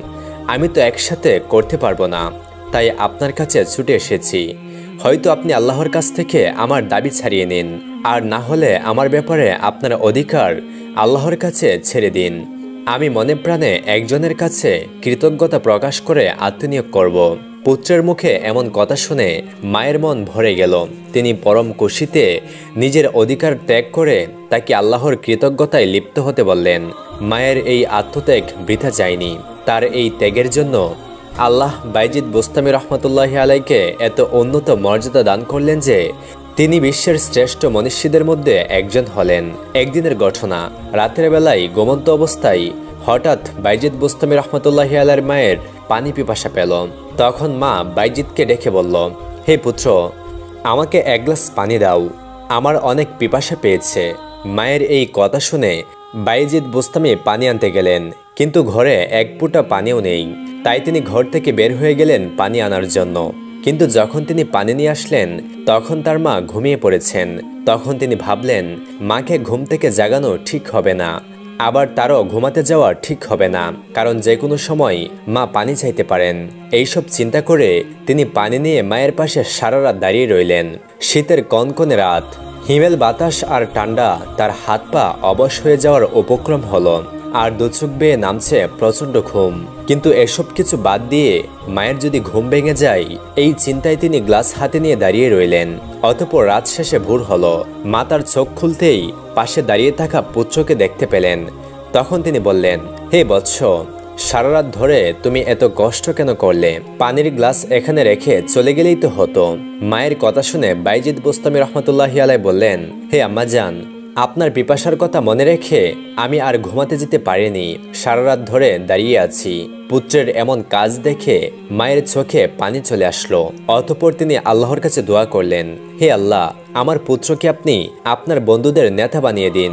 আমি তো একসাথে করতে পারবো না, তাই আপনার কাছে ছুটে এসেছি। হয়তো আপনি আল্লাহর কাছ থেকে আমার দাবি ছাড়িয়ে নিন, আর না হলে আমার ব্যাপারে আপনার অধিকার আল্লাহর কাছে ছেড়ে দিন। আমি মনে প্রাণে একজনের কাছে কৃতজ্ঞতা প্রকাশ করে আত্মনিয়োগ করব। পুত্রের মুখে এমন কথা শুনে মায়ের মন ভরে গেল। তিনি পরম খুশিতে নিজের অধিকার ত্যাগ করে তাকে আল্লাহর কৃতজ্ঞতায় লিপ্ত হতে বললেন। মায়ের এই আত্মত্যাগ বৃথা যায়নি। তার এই ত্যাগের জন্য আল্লাহ বাইজিদ বোস্তামী রহমাতুল্লাহি আলাইহিকে এত উন্নত মর্যাদা দান করলেন যে তিনি বিশ্বের শ্রেষ্ঠ মনীষীদের মধ্যে একজন হলেন। একদিনের ঘটনা, রাতের বেলায় ঘুমন্ত অবস্থায় হঠাৎ বাইজিদ বোস্তামী রহমাতুল্লাহি আলাইহির মায়ের পানি পিপাসা পেল। তখন মা বাইজিদকে ডেকে বলল, হে পুত্র, আমাকে এক গ্লাস পানি দাও, আমার অনেক পিপাসা পেয়েছে। মায়ের এই কথা শুনে বাইজিদ বুস্তামি পানি আনতে গেলেন, কিন্তু ঘরে এক ফোঁটা পানিও নেই। তাই তিনি ঘর থেকে বের হয়ে গেলেন পানি আনার জন্য। কিন্তু যখন তিনি পানি নিয়ে আসলেন তখন তার মা ঘুমিয়ে পড়েছেন। তখন তিনি ভাবলেন মাকে ঘুম থেকে জাগানো ঠিক হবে না, আবার তারও ঘুমাতে যাওয়া ঠিক হবে না, কারণ যে কোনো সময় মা পানি চাইতে পারেন। এইসব চিন্তা করে তিনি পানি নিয়ে মায়ের পাশে সারা রাত দাঁড়িয়ে রইলেন। শীতের কনকনে রাত, হিমেল বাতাস আর ঠান্ডা, তার হাত পা অবশ হয়ে যাওয়ার উপক্রম হলো, আর দুচোখ বেয়ে নামছে প্রচণ্ড ঘুম। কিন্তু এসব কিছু বাদ দিয়ে মায়ের যদি ঘুম ভেঙে যায়, এই চিন্তায় তিনি গ্লাস হাতে নিয়ে দাঁড়িয়ে রইলেন। অতঃপর রাত শেষে ভোর হলো। মা তার চোখ খুলতেই পাশে দাঁড়িয়ে থাকা পুত্রকে দেখতে পেলেন। তখন তিনি বললেন, হে বৎস, সারা রাত ধরে তুমি এত কষ্ট কেন করলে? পানির গ্লাস এখানে রেখে চলে গেলেই তো হতো। মায়ের কথা শুনে বাইজিদ বুস্তামি রহমতুল্লাহি আলাই বললেন, হে আম্মাজান, আপনার পিপাসার কথা মনে রেখে আমি আর ঘুমাতে যেতে পারিনি, সারা রাত ধরে দাঁড়িয়ে আছি। পুত্রের এমন কাজ দেখে মায়ের চোখে পানি চলে আসলো। অতঃপর তিনি আল্লাহর কাছে দোয়া করলেন, হে আল্লাহ, আমার পুত্রকে আপনি আপনার বন্ধুদের নেতা বানিয়ে দিন।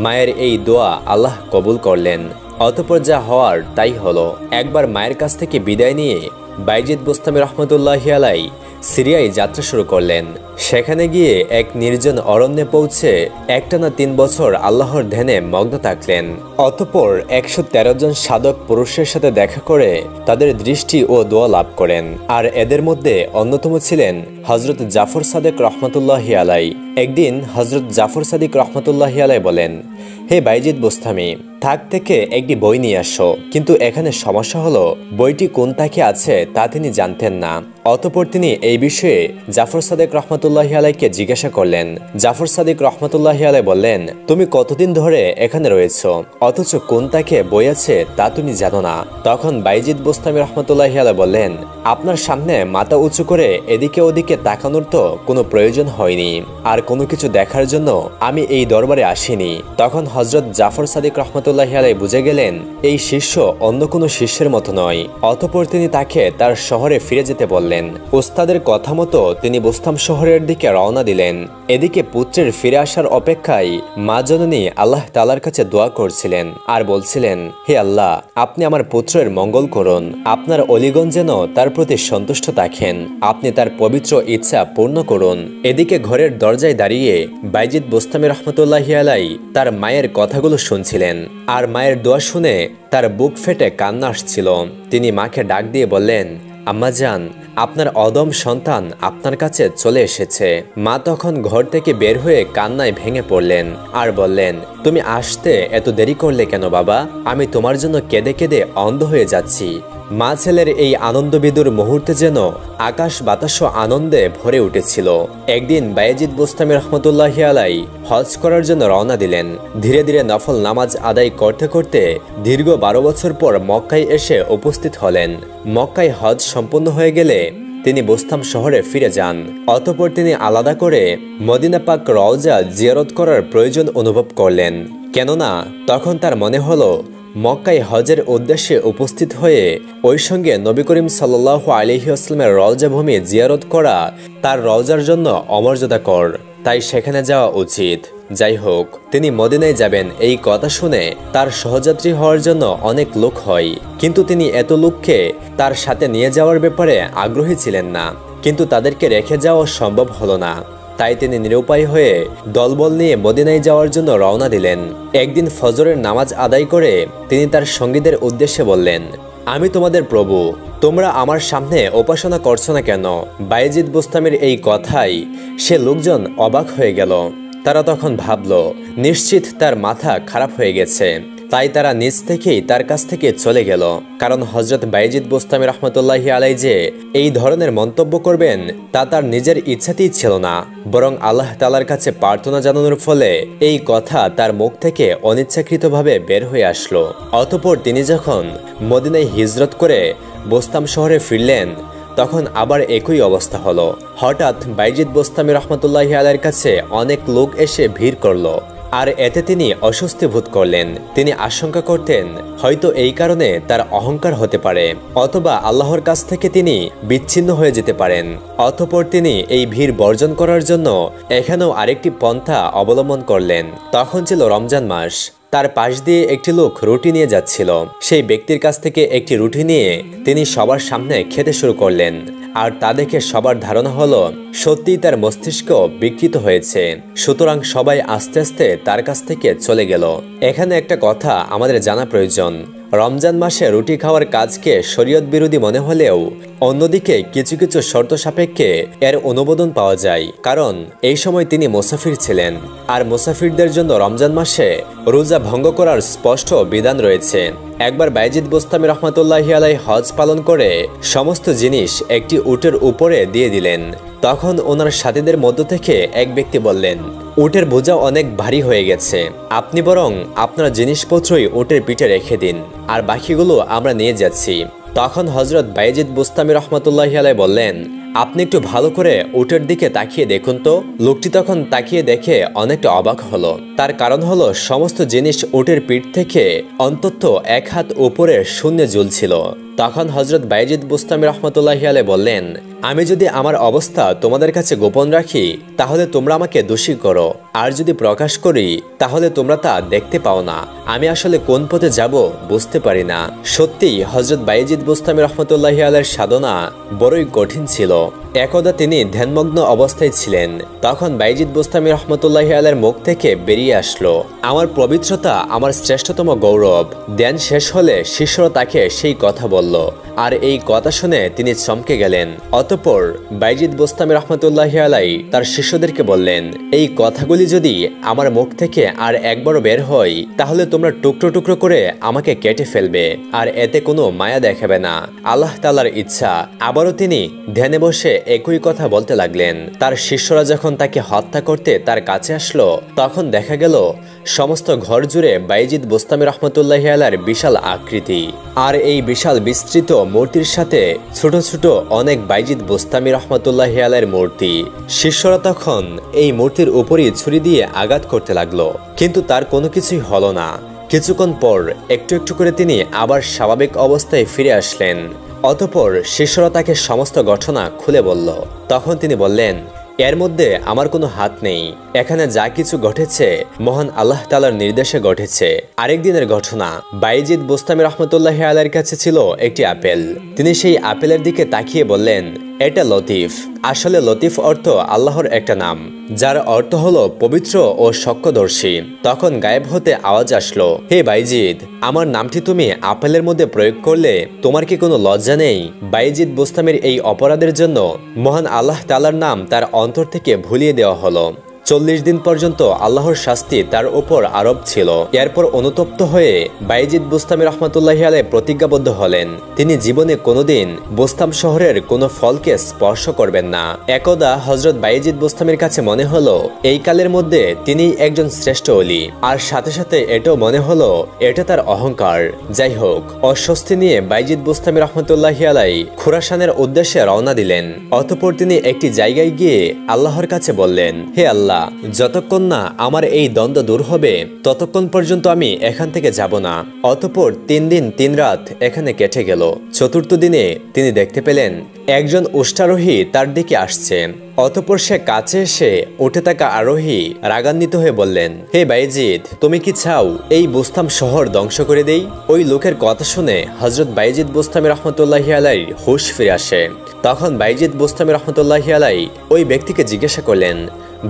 মায়ের এই দোয়া আল্লাহ কবুল করলেন। অতঃপর যা হওয়ার তাই হলো। একবার মায়ের কাছ থেকে বিদায় নিয়ে বাইজিদ বুস্তামি রহমতুল্লাহি আলাই সিরিয়ায় যাত্রা শুরু করলেন। সেখানে গিয়ে এক নির্জন অরণ্যে পৌঁছে একটানা 3 বছর আল্লাহর ধ্যানে মগ্ন থাকলেন। অতঃপর 113 জন সাধক পুরুষের সাথে দেখা করে তাদের দৃষ্টি ও দোয়া লাভ করেন। আর এদের মধ্যে অন্যতম ছিলেন হযরত জাফর সাদেক রহমতুল্লাহি আলাই। একদিন হযরত জাফর সাদিক রহমতুল্লাহি আলাই বলেন, হে বাইজিদ বুস্তামি, থাক থেকে একটি বই নিয়ে আসো। কিন্তু এখানে সমস্যা হলো বইটি কোন তাকে আছে তা তিনি জানতেন না। অতঃপর তিনি এই বিষয়ে জাফর সাদেক রহমতুল্লাহি আলাইকে জিজ্ঞাসা করলেন। জাফর সাদিক রহমতুল্লাহি আলাই বললেন, তুমি কতদিন ধরে এখানে রয়েছো, অথচ কোন তাকে বই আছে তা তুমি জানো না? তখন বাইজিদ বুস্তামি রহমতুল্লাহি আলাই বললেন, আপনার সামনে মাথা উঁচু করে এদিকে ওদিকে তাকানোর তো কোনো প্রয়োজন হয়নি, আর কোনো কিছু দেখার জন্য আমি এই দরবারে আসিনি। তখন হযরত জাফর সাদিক রহমতুল্লাহি আলাই বুঝে গেলেন এই শিষ্য অন্য কোনো শিষ্যের মতো নয়। অতঃপর তিনি তাকে তার শহরে ফিরে যেতে বললেন। ওস্তাদের কথা মতো তিনি বুস্তাম শহরের দিকে রওনা দিলেন। এদিকে পুত্রের ফিরে আসার অপেক্ষায় মা জননী আল্লাহ তাআলার কাছে দোয়া করছিলেন আর বলছিলেন, হে আল্লাহ, আপনি আমার পুত্রের মঙ্গল করুন। আপনার অলিগণ যেন তার প্রতি সন্তুষ্ট থাকেন। আপনি তার পবিত্র ইচ্ছা পূর্ণ করুন। এদিকে ঘরের দরজায় দাঁড়িয়ে বাইজিদ বুস্তামি রহমতুল্লাহি আলাই তার মায়ের কথাগুলো শুনছিলেন। আর মায়ের দোয়া শুনে তার বুক ফেটে কান্না আসছিল। তিনি মাকে ডাক দিয়ে বললেন, আম্মাজান, আপনার অদম সন্তান আপনার কাছে চলে এসেছে। মা তখন ঘর থেকে বের হয়ে কান্নায় ভেঙে পড়লেন আর বললেন, তুমি আসতে এত দেরি করলে কেন বাবা? আমি তোমার জন্য কেঁদে কেঁদে অন্ধ হয়ে যাচ্ছি। মা ছেলের এই আনন্দবিদুর মুহূর্তে যেন আকাশ বাতাস আনন্দে ভরে উঠেছিল। একদিন বাইজিদ বুস্তামি রহমতুল্লাহি আলাই হজ করার জন্য রওনা দিলেন। ধীরে ধীরে নফল নামাজ আদায় করতে করতে দীর্ঘ 12 বছর পর মক্কায় এসে উপস্থিত হলেন। মক্কায় হজ সম্পন্ন হয়ে গেলে তিনি বুস্তাম শহরে ফিরে যান। অতঃপর তিনি আলাদা করে মদিনা পাক রওজা জিয়ারত করার প্রয়োজন অনুভব করলেন। কেননা তখন তার মনে হলো মক্কায় হজের উদ্দেশ্যে উপস্থিত হয়ে ওই সঙ্গে নবী করিম সাল্লাল্লাহু আলাইহি ওয়াসাল্লামের রওজা ভূমি জিয়ারত করা তার রওজার জন্য অমর্যাদাকর, তাই সেখানে যাওয়া উচিত। যাই হোক, তিনি মদিনায় যাবেন এই কথা শুনে তার সহযাত্রী হওয়ার জন্য অনেক লোক হয়, কিন্তু তিনি এত লোককে তার সাথে নিয়ে যাওয়ার ব্যাপারে আগ্রহী ছিলেন না। কিন্তু তাদেরকে রেখে যাওয়া সম্ভব হলো না। তাই তিনি নিরুপায় হয়ে দলবল নিয়ে মদিনায় যাওয়ার জন্য রওনা দিলেন। একদিন ফজরের নামাজ আদায় করে তিনি তার সঙ্গীদের উদ্দেশ্যে বললেন, আমি তোমাদের প্রভু, তোমরা আমার সামনে উপাসনা করছো না কেন? বাইজিদ বুস্তামির এই কথাই সে লোকজন অবাক হয়ে গেল। তারা তখন ভাবল নিশ্চিত তার মাথা খারাপ হয়ে গেছে। তাই তারা নিজ থেকেই তার কাছ থেকে চলে গেল। কারণ হযরত বাইজিদ বুস্তামি রহমতুল্লাহি আলাই যে এই ধরনের মন্তব্য করবেন তা তার নিজের ইচ্ছাতেই ছিল না, বরং আল্লাহ তাআলার কাছে প্রার্থনা জানানোর ফলে এই কথা তার মুখ থেকে অনিচ্ছাকৃতভাবে বের হয়ে আসলো। অতঃপর তিনি যখন মদিনায় হিজরত করে বুস্তাম শহরে ফিরলেন তখন আবার একই অবস্থা হলো। হঠাৎ বাইজিদ বুস্তামি রহমতুল্লাহি আলাইহির কাছে অনেক লোক এসে ভিড় করলো আর এতে তিনি অস্বস্তি বোধ করলেন। তিনি আশঙ্কা করতেন হয়তো এই কারণে তার অহংকার হতে পারে, অথবা আল্লাহর কাছ থেকে তিনি বিচ্ছিন্ন হয়ে যেতে পারেন। অতঃপর তিনি এই ভিড় বর্জন করার জন্য এখানেও আরেকটি পন্থা অবলম্বন করলেন। তখন ছিল রমজান মাস। তার পাশ দিয়ে একটি লোক রুটি নিয়ে যাচ্ছিল। সেই ব্যক্তির কাছ থেকে একটি রুটি নিয়ে তিনি সবার সামনে খেতে শুরু করলেন। আর তা দেখে সবার ধারণা হলো সত্যিই তার মস্তিষ্ক বিকৃত হয়েছে। সুতরাং সবাই আস্তে আস্তে তার কাছ থেকে চলে গেল। এখানে একটা কথা আমাদের জানা প্রয়োজন। রমজান মাসে রুটি খাওয়ার কাজকে শরীয়ত বিরোধী মনে হলেও অন্যদিকে কিছু কিছু শর্ত সাপেক্ষে এর অনুমোদন পাওয়া যায়, কারণ এই সময় তিনি মুসাফির ছিলেন। আর মুসাফিরদের জন্য রমজান মাসে রোজা ভঙ্গ করার স্পষ্ট বিধান রয়েছে। একবার বাইজিদ বোস্তামি রহমতুল্লাহি আলাইহি হজ পালন করে সমস্ত জিনিস একটি উটের উপরে দিয়ে দিলেন। তখন ওনার সাথীদের মধ্য থেকে এক ব্যক্তি বললেন, উটের বোঝা অনেক ভারী হয়ে গেছে, আপনি বরং আপনার জিনিসপত্রই উটের পিঠে রেখে দিন, আর বাকিগুলো আমরা নিয়ে যাচ্ছি। তখন হজরত বাইজিদ বোস্তামি রহমতুল্লাহি আলাইহি বললেন, আপনি একটু ভালো করে উটের দিকে তাকিয়ে দেখুন তো। লোকটি তখন তাকিয়ে দেখে অনেকটা অবাক হলো। তার কারণ হলো সমস্ত জিনিস উটের পিঠ থেকে অন্তত 1 হাত উপরে শূন্যে ঝুলছিল। তখন হজরত বাইজিদ বোস্তামি রহমতুল্লাহি আলাইহি বললেন, আমি যদি আমার অবস্থা তোমাদের কাছে গোপন রাখি তাহলে তোমরা আমাকে দোষী করো, আর যদি প্রকাশ করি তাহলে তোমরা তা দেখতে পাও না। আমি আসলে কোন পথে যাব বুঝতে পারি না। সত্যি হজরত বাইজিদ বোস্তামি রহমতুল্লাহি আলাইহির সাধনা বড়ই কঠিন ছিল। একদা তিনি ধ্যানমগ্ন অবস্থায় ছিলেন। তখন বাইজিদ বোস্তামি রহমতুল্লাহি আলাইহির মুখ থেকে বেরিয়ে আসলো, আমার পবিত্রতা আমার শ্রেষ্ঠতম গৌরব। ধ্যান শেষ হলে শিষ্যরা তাকে সেই কথা বলল, আর এই কথা শুনে তিনি চমকে গেলেন। অতঃপর বাইজিদ বোস্তামি রহমতুল্লাহি আলাইহি তার শিষ্যদেরকে বললেন, এই কথাগুলি যদি আমার মুখ থেকে আর একবারও বের হয় তাহলে তোমরা টুকরো টুকরো করে আমাকে কেটে ফেলবে, আর এতে কোনো মায়া দেখাবে না। আল্লাহ তাআলার ইচ্ছা। আবারও তিনি ধ্যানে বসে একই কথা বলতে লাগলেন। তার শিষ্যরা যখন তাকে হত্যা করতে তার কাছে আসলো তখন দেখা গেল সমস্ত ঘর জুড়ে বাইজিদ বোস্তামি রহমতুল্লাহি আলাইহির বিশাল আকৃতি, আর এই বিশাল বিস্তৃত মূর্তির সাথে ছোট ছোট অনেক বাইজিদ বোস্তামি রহমতুল্লাহি আলাইহির মূর্তি। শিষ্যরা তখন এই মূর্তির উপরই ছুরি দিয়ে আঘাত করতে লাগলো, কিন্তু তার কোনো কিছুই হলো না। কিছুক্ষণ পর একটু একটু করে তিনি আবার স্বাভাবিক অবস্থায় ফিরে আসলেন। অতঃপর শিষ্যরা তাকে সমস্ত ঘটনা খুলে বলল। তখন তিনি বললেন, এর মধ্যে আমার কোনো হাত নেই। এখানে যা কিছু ঘটেছে মহান আল্লাহ তাআলার নির্দেশে ঘটেছে। আরেকদিনের ঘটনা, বাইজিদ বোস্তামি রহমতুল্লাহি আলাইহির কাছে ছিল একটি আপেল। তিনি সেই আপেলের দিকে তাকিয়ে বললেন, এটা লতিফ। আসলে লতিফ অর্থ আল্লাহর একটা নাম, যার অর্থ হলো পবিত্র ও সক্ষ্যদর্শী। তখন গায়েব হতে আওয়াজ আসলো, হে বাইজিদ, আমার নামটি তুমি আপেলের মধ্যে প্রয়োগ করলে তোমার কি কোনো লজ্জা নেই? বাইজিদ বোস্তামির এই অপরাধের জন্য মহান আল্লাহ তাআলার নাম তার অন্তর থেকে ভুলিয়ে দেওয়া হলো। 40 দিন পর্যন্ত আল্লাহর শাস্তি তার উপর আরোপ ছিল। এরপর অনুতপ্ত হয়ে বাইজিদ বোস্তামি রহমতুল্লাহি আলাইহি প্রতিজ্ঞাবদ্ধ হলেন, তিনি জীবনে কোনোদিন বোস্তাম শহরের কোনো ফলকে স্পর্শ করবেন না। একদা হজরত বাইজিদ বোস্তামির কাছে মনে হলো এই কালের মধ্যে তিনি একজন শ্রেষ্ঠ ওলি, আর সাথে সাথে এটাও মনে হলো এটা তার অহংকার। যাই হোক, অস্বস্তি নিয়ে বাইজিদ বোস্তামি রহমতুল্লাহি আলাইহি খুরাসানের উদ্দেশ্যে রওনা দিলেন। অতঃপর তিনি একটি জায়গায় গিয়ে আল্লাহর কাছে বললেন, হে আল্লাহ, যতক্ষণ না আমার এই দ্বন্দ্ব দূর হবে ততক্ষণ পর্যন্ত আমি এখান থেকে যাব না। অতঃপর 3 দিন 3 রাত এখানে কেটে গেল। চতুর্থ দিনে তিনি দেখতে পেলেন একজন উষ্টারোহী তার দিকে আসছে। অতঃপর সে কাছে এসে উঠে থাকা আরোহী রাগান্বিত হয়ে বললেন, হে বাইজিদ, তুমি কি চাও এই বোস্তাম শহর ধ্বংস করে দেই? ওই লোকের কথা শুনে হজরত বাইজিদ বোস্তামি রহমতুল্লাহি আলাইহির হুঁশ ফিরে আসে। তখন বাইজিদ বোস্তামি রহমতুল্লাহি আলাইহি ওই ব্যক্তিকে জিজ্ঞাসা করলেন,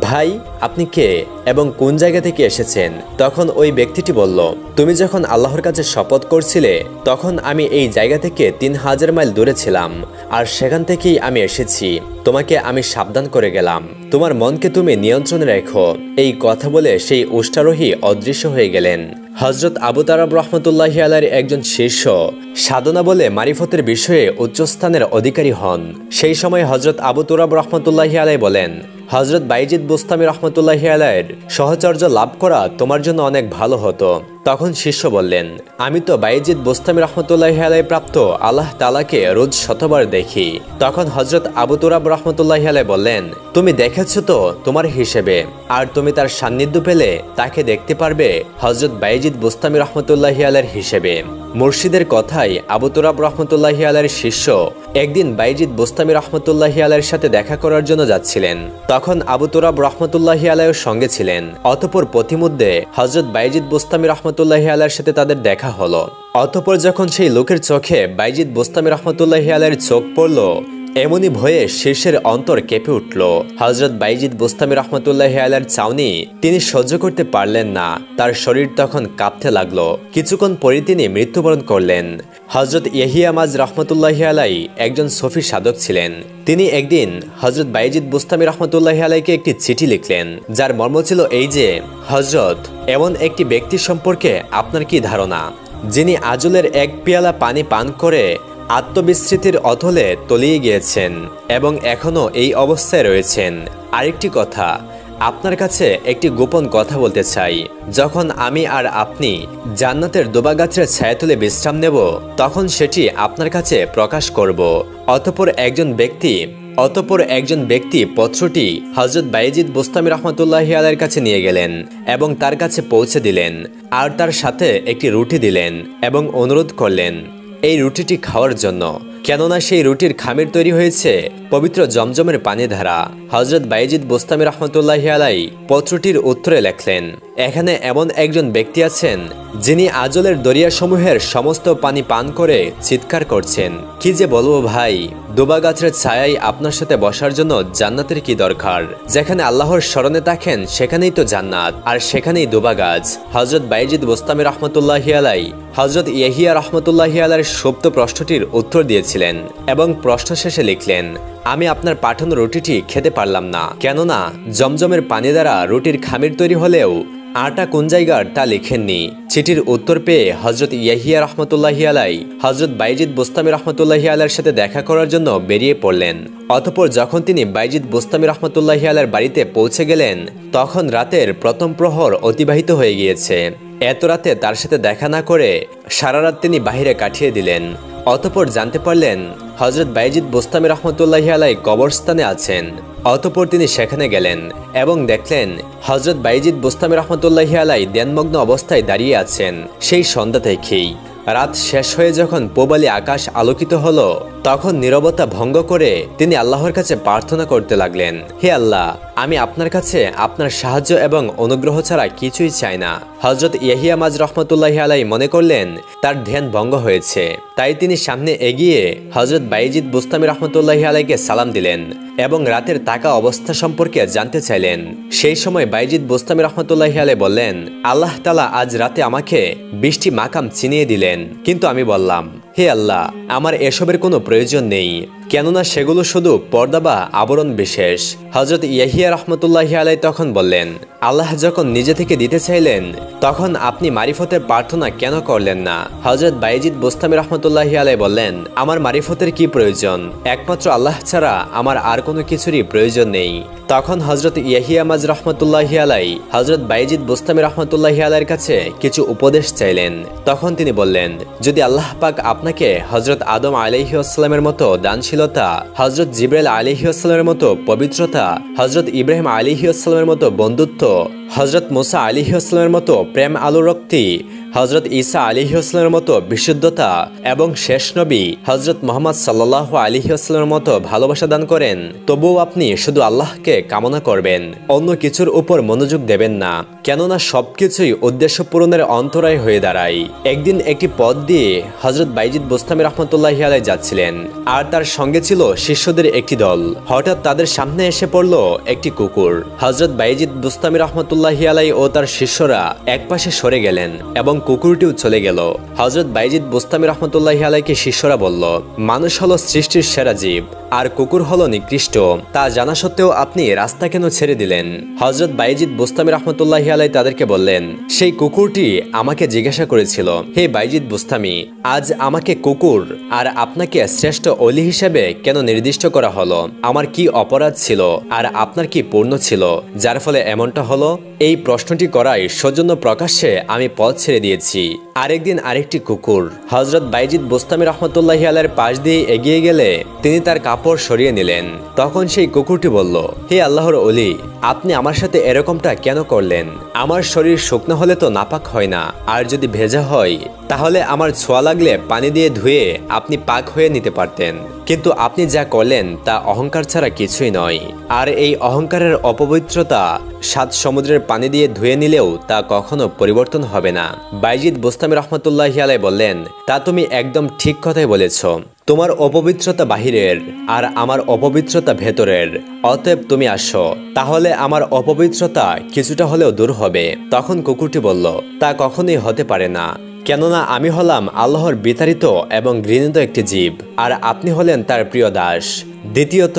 ভাই, আপনি কে এবং কোন জায়গা থেকে এসেছেন? তখন ওই ব্যক্তিটি বলল, তুমি যখন আল্লাহর কাছে শপথ করছিলে তখন আমি এই জায়গা থেকে 3000 মাইল দূরে ছিলাম, আর সেখান থেকেই আমি এসেছি। তোমাকে আমি সাবধান করে গেলাম, তোমার মনকে তুমি নিয়ন্ত্রণে রেখো। এই কথা বলে সেই উষ্টারোহী অদৃশ্য হয়ে গেলেন। হজরত আবু তারাব রহমতুল্লাহি আলাইহির একজন শিষ্য সাধনা বলে মারিফতের বিষয়ে উচ্চস্থানের অধিকারী হন। সেই সময় হজরত আবু তুরাব রহমতুল্লাহি আলাই বলেন, হজরত বাইজিদ বুস্তামি রহমতুল্লাহি আলাইয়ের সহচর্য লাভ করা তোমার জন্য অনেক ভালো হতো। তখন শিষ্য বললেন, আমি তো বাইজিদ বুস্তামি রহমতুল্লাহি আলাই প্রাপ্ত আল্লাহ তাআলাকে রোজ শতবার দেখি। তখন হজরত আবু তুরাব রহমতুল্লাহি আলাই বললেন, তুমি দেখেছ তো তোমার হিসেবে, আর তুমি তার সান্নিধ্য পেলে তাকে দেখতে পারবে হজরত বাইজিদ বুস্তামি রহমতুল্লাহি আলাইয়ের হিসেবে। মুর্শিদের কথাই আবু তুরাব রহমতুল্লাহি আলাইয়ের শিষ্য একদিন বাইজিদ বুস্তামি রহমতুল্লাহি আলাইয়ের সাথে দেখা করার জন্য যাচ্ছিলেন। তখন আবু তুরাব রহমতুল্লাহি আলাইয়ের সঙ্গে ছিলেন। অতঃপর পথিমধ্যে হজরত বাইজিদ বুস্তামি রহমতুল্লাহি আলাইয়ের সাথে তাদের দেখা হলো। অতঃপর যখন সেই লোকের চোখে বাইজিদ বুস্তামি রহমতুল্লাহি আলাইয়ের চোখ পড়ল, এমনি ভয়ে শীর্ষের অন্তর কেঁপে উঠল। হজরত বাইজিদ বুস্তামি রহমতুল্লাহি আলাইহির চাউনি তিনি সহ্য করতে পারলেন না। তার শরীর তখন কাঁপতে লাগলো। কিছুক্ষণ পরে তিনি মৃত্যুবরণ করলেন। হজরত ইয়াহিয়া মাজ রহমতুল্লাহি আলাই একজন সফি সাধক ছিলেন। তিনি একদিন হজরত বাইজিদ বুস্তামি রহমতুল্লাহি আলাইকে একটি চিঠি লিখলেন, যার মর্ম ছিল এই যে, হজরত, এমন একটি ব্যক্তি সম্পর্কে আপনার কি ধারণা, যিনি আজলের এক পেয়ালা পানি পান করে আত্মবিস্মৃতির অতলে তলিয়ে গিয়েছেন এবং এখনো এই অবস্থায় রয়েছেন। আরেকটি কথা, আপনার কাছে একটি গোপন কথা বলতে চাই। যখন আমি আর আপনি জান্নাতের দুবা গাছের ছায়াতলে বিশ্রাম নেব, তখন সেটি আপনার কাছে প্রকাশ করব। অতঃপর একজন ব্যক্তি পত্রটি হজরত বাইজিদ বুস্তামি রহমতুল্লাহি আলাইহির কাছে নিয়ে গেলেন এবং তার কাছে পৌঁছে দিলেন, আর তার সাথে একটি রুটি দিলেন এবং অনুরোধ করলেন এই রুটিটি খাওয়ার জন্য, কেননা সেই রুটির খামির তৈরি হয়েছে পবিত্র জমজমের পানি দ্বারা। হজরত বাইজিদ বুস্তামি রহমতুল্লাহি আলাইহি পত্রটির উত্তরে লেখলেন, এখানে এমন একজন ব্যক্তি আছেন যিনি আজলের দরিয়াসমূহের সমস্ত পানি পান করে চিৎকার করছেন, কি যে বলবো ভাই, দুবা গাছের ছায়ায় আপনার সাথে বসার জন্য জান্নাতের কি দরকার? যেখানে আল্লাহর স্মরণে থাকেন সেখানেই তো জান্নাত, আর সেখানেই দুবা গাছ। হজরত বাইজিদ বুস্তামি রহমতুল্লাহি আলাইহি হজরত ইয়াহিয়া রহমতুল্লাহি আলাইহির সুপ্ত প্রশ্নটির উত্তর দিয়েছিলেন এবং প্রশ্ন শেষে লিখলেন, আমি আপনার পাঠানো রুটিটি খেতে পারলাম না, কেননা জমজমের পানি দ্বারা রুটির খামির তৈরি হলেও আটা কোন জায়গার তা লিখেননি। চিঠির উত্তর পেয়ে হজরত ইয়াহিয়া রহমতুল্লাহি আলাইহি হজরত বাইজিদ বুস্তামি রহমতুল্লাহি আলাইহির সাথে দেখা করার জন্য বেরিয়ে পড়লেন। অতঃপর যখন তিনি বাইজিদ বুস্তামি রহমতুল্লাহি আলাইহির বাড়িতে পৌঁছে গেলেন, তখন রাতের প্রথম প্রহর অতিবাহিত হয়ে গিয়েছে। এত রাতে তার সাথে দেখা না করে সারা রাত তিনি বাহিরে কাটিয়ে দিলেন। অতঃপর জানতে পারলেন হজরত বাইজিদ বুস্তামি রহমতুল্লাহি আলাইহি কবরস্থানে আছেন। অতঃপর তিনি সেখানে গেলেন এবং দেখলেন হজরত বাইজিদ বুস্তামি রহমতুল্লাহি আলাইহি ধ্যানমগ্ন অবস্থায় দাঁড়িয়ে আছেন। সেই সন্ধ্যা থেকেই রাত শেষ হয়ে যখন পূবালি আকাশ আলোকিত হলো, তখন নীরবতা ভঙ্গ করে তিনি আল্লাহর কাছে প্রার্থনা করতে লাগলেন, হে আল্লাহ, আমি আপনার কাছে আপনার সাহায্য এবং অনুগ্রহ ছাড়া কিছুই চাই না। হজরত ইয়াহিয়া মাজ রহমতুল্লাহি আলাইহি মনে করলেন তার ধ্যান ভঙ্গ হয়েছে, তাই তিনি সামনে এগিয়ে হজরত বাইজিদ বুস্তামি রহমতুল্লাহি আলাইহিকে সালাম দিলেন এবং রাতের তাকা অবস্থা সম্পর্কে জানতে চাইলেন। সেই সময় বাইজিদ বুস্তামি রহমতুল্লাহি আলাইহি বললেন, আল্লাহ তাআলা আজ রাতে আমাকে 20টি মাকাম চিনিয়ে দিলেন, কিন্তু আমি বললাম, হে আল্লাহ, আমার এসবের কোনো প্রয়োজন নেই, কেননা সেগুলো শুধু পর্দা বা আবরণ বিশেষ। হজরত ইয়াহিয়া রহমতুল্লাহি আলাইহি তখন বললেন, আল্লাহ যখন নিজে থেকে দিতে চাইলেন, তখন আপনি মারিফতের প্রার্থনা কেন করলেন না? হজরত বাইজিদ বুস্তামি রহমতুল্লাহি আলাইহি বললেন, আমার মারিফতের কি প্রয়োজন? একমাত্র আল্লাহ ছাড়া আমার আর কোনো কিছুরই প্রয়োজন নেই। তখন হজরত ইয়াহিয়া মাজ রহমতুল্লাহি আলাইহি হজরত বাইজিদ বুস্তামি রহমতুল্লাহি আলাইহির কাছে কিছু উপদেশ চাইলেন। তখন তিনি বললেন, যদি আল্লাহ পাক আপনাকে হজরত আদম আলাইহিস সালামের মতো দানশীলতা, হজরত জিবরাইল আলাইহিস সালামের মতো পবিত্রতা, হজরত ইব্রাহিম আলাইহিস সালামের মতো বন্ধুত্ব, হজরত মুসা আলাইহিস সালামের মতো প্রেম আলোরক্তি, হজরত ঈসা আলাইহিস সালামের মতো বিশুদ্ধতা এবং শেষ নবী হজরত মুহাম্মদ সাল্লাল্লাহু আলাইহি ওয়াসাল্লামের মতো ভালোবাসা দান করেন, তবুও আপনি শুধু আল্লাহকে কামনা করবেন, অন্য কিছুর উপর মনোযোগ দেবেন না, কেননা সবকিছুই উদ্দেশ্য পূরণের অন্তরায় হয়ে দাঁড়ায়। একদিন একটি পথ দিয়ে হজরত বাইজিদ বুস্তামি রহমতুল্লাহি আলাইহি যাচ্ছিলেন, আর তার সঙ্গে ছিল শিষ্যদের একটি দল। হঠাৎ তাদের সামনে এসে পড়ল একটি কুকুর। হজরত বাইজিদ বুস্তামি রহমতুল্লাহি আলাইহি ও তার শিষ্যরা একপাশে সরে গেলেন এবং কুকুরটিও চলে গেল। হজরত বাইজিদ বুস্তামি রহমতুল্লাহি আলাইহিকে শিষ্যরা বলল, মানুষ হলো সৃষ্টির সেরা জীব, আর কুকুর হলো নিকৃষ্ট, তা জানা সত্ত্বেও আপনি রাস্তা কেন ছেড়ে দিলেন? হযরত বাইজিদ বুস্তামি রাহমাতুল্লাহি আলাইহি তাদেরকে বললেন, সেই কুকুরটি আমাকে জিজ্ঞাসা করেছিল, হে বাইজিদ বুস্তামি, আজ আমাকে কুকুর আর আপনাকে শ্রেষ্ঠ ওলি হিসেবে কেন নির্দিষ্ট করা হলো? আমার কি অপরাধ ছিল আর আপনার কি পূর্ণ ছিল যার ফলে এমনটা হলো? এই প্রশ্নটি করায় সৌজন্য প্রকাশ্যে আমি পথ ছেড়ে দিয়েছি। আরেকদিন আরেকটি কুকুর হযরত বাইজিদ বুস্তামি রাহমাতুল্লাহি আলাইহির পাশ দিয়ে এগিয়ে গেলে তিনি তার কাপড় সরিয়ে নিলেন। তখন সেই কুকুরটি বলল, হে আল্লাহর ওলি, আপনি আমার সাথে এরকমটা কেন করলেন? আমার শরীর শুকনো হলে তো নাপাক হয় না, আর যদি ভেজা হয় তাহলে আমার ছোঁয়া লাগলে পানি দিয়ে ধুয়ে আপনি পাক হয়ে নিতে পারতেন, কিন্তু আপনি যা করলেন তা অহংকার ছাড়া কিছুই নয়। আর এই অহংকারের অপবিত্রতা 7 সমুদ্রের পানি দিয়ে ধুয়ে নিলেও তা কখনো পরিবর্তন হবে না। বাইজিদ বুস্তামি রাহমাতুল্লাহি আলাইহি বললেন, তা তুমি একদম ঠিক কথাই বলেছ। তোমার অপবিত্রতা বাহিরের আর আমার অপবিত্রতা ভেতরের, অতএব তুমি আসো, তাহলে আমার অপবিত্রতা কিছুটা হলেও দূর হবে। তখন কুকুরটি বলল, তা কখনোই হতে পারে না, কেননা আমি হলাম আল্লাহর বিতাড়িত এবং ঘৃণিত একটি জীব, আর আপনি হলেন তার প্রিয় দাস। দ্বিতীয়ত,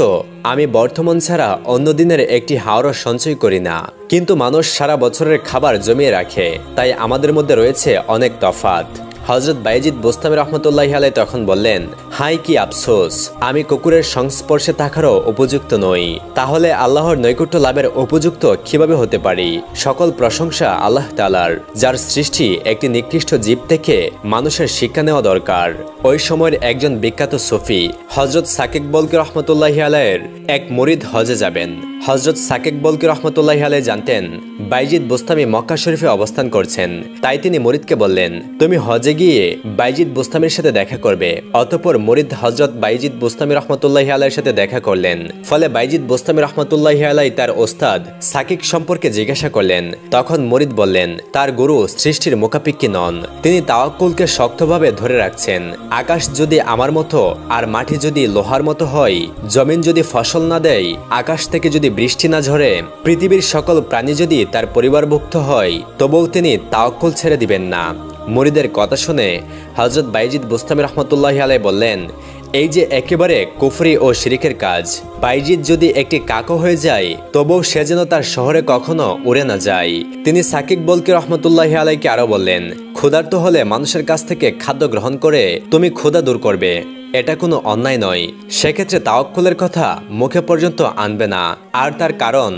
আমি বর্তমান ছাড়া অন্য দিনের একটি হাওড়ও সঞ্চয় করি না, কিন্তু মানুষ সারা বছরের খাবার জমিয়ে রাখে, তাই আমাদের মধ্যে রয়েছে অনেক তফাৎ। হযরত বাইজিদ বুস্তামি রাহমাতুল্লাহি আলাইহি তখন বললেন, হাই কি আফসোস, আমি কুকুরের সংস্পর্শে থাকারও উপযুক্ত নই, তাহলে আল্লাহর নৈকট্য লাভের উপযুক্ত কিভাবে হতে পারি? সকল প্রশংসা আল্লাহ তাআলার, যার সৃষ্টি একটি নিকৃষ্ট জীব থেকে মানুষের শিক্ষা নেওয়া দরকার। ওই সময়ের একজন বিখ্যাত সুফি হযরত সাকিক বলকি রাহমাতুল্লাহি আলাইহির এক মুরিদ হজে যাবেন। হযরত সাকিক বলকি রাহমাতুল্লাহি আলাইহি জানতেন বাইজিদ বুস্তামি মক্কা শরীফে অবস্থান করছেন, তাই তিনি মুরিদকে বললেন, তুমি হজে গিয়ে বাইজিদ বুস্তামির সাথে দেখা করবে। অতঃপর মুরিদ হযরত বাইজিদ বুস্তামি রাহমাতুল্লাহি আলাইহির সাথে দেখা করলেন। ফলে বাইজিদ বুস্তামি রাহমাতুল্লাহি আলাইহি তার ওস্তাদ সাকিক সম্পর্কে জিজ্ঞাসা করলেন। তখন মুরিদ বললেন, তার গুরু সৃষ্টির মুখাপেক্ষী নন, তিনি তাওয়াক্কুলকে শক্তভাবে ধরে রাখছেন। আকাশ যদি আমার মতো আর মাটি যদি লোহার মতো হয়, জমিন যদি ফসল না দেয়, আকাশ থেকে যদি বৃষ্টি না ঝরে, পৃথিবীর সকল প্রাণী যদি তার পরিবারভুক্ত হয়, তবুও তিনি তাওয়াক্কুল ছেড়ে দিবেন না। মুরিদের কথা শুনে হযরত বাইজিদ বুস্তামি রাহমাতুল্লাহি আলাইহি বললেন, এই যে একেবারে কুফরি ও শিরিকের কাজ। বাইজিদ যদি একটি কাকও হয়ে যায়, তবুও সে যেন তার শহরে কখনো উড়ে না যায়। তিনি সাকিক বলকি রাহমাতুল্লাহি আলাইহিকে আরো বললেন, ক্ষুধার্ত হলে মানুষের কাছ থেকে খাদ্য গ্রহণ করে তুমি ক্ষুধা দূর করবে, এটা কোনো অন্যায় নয়। সেক্ষেত্রে তাওয়াক্কুলের কথা মুখে পর্যন্ত আনবে না। আর তার কারণ,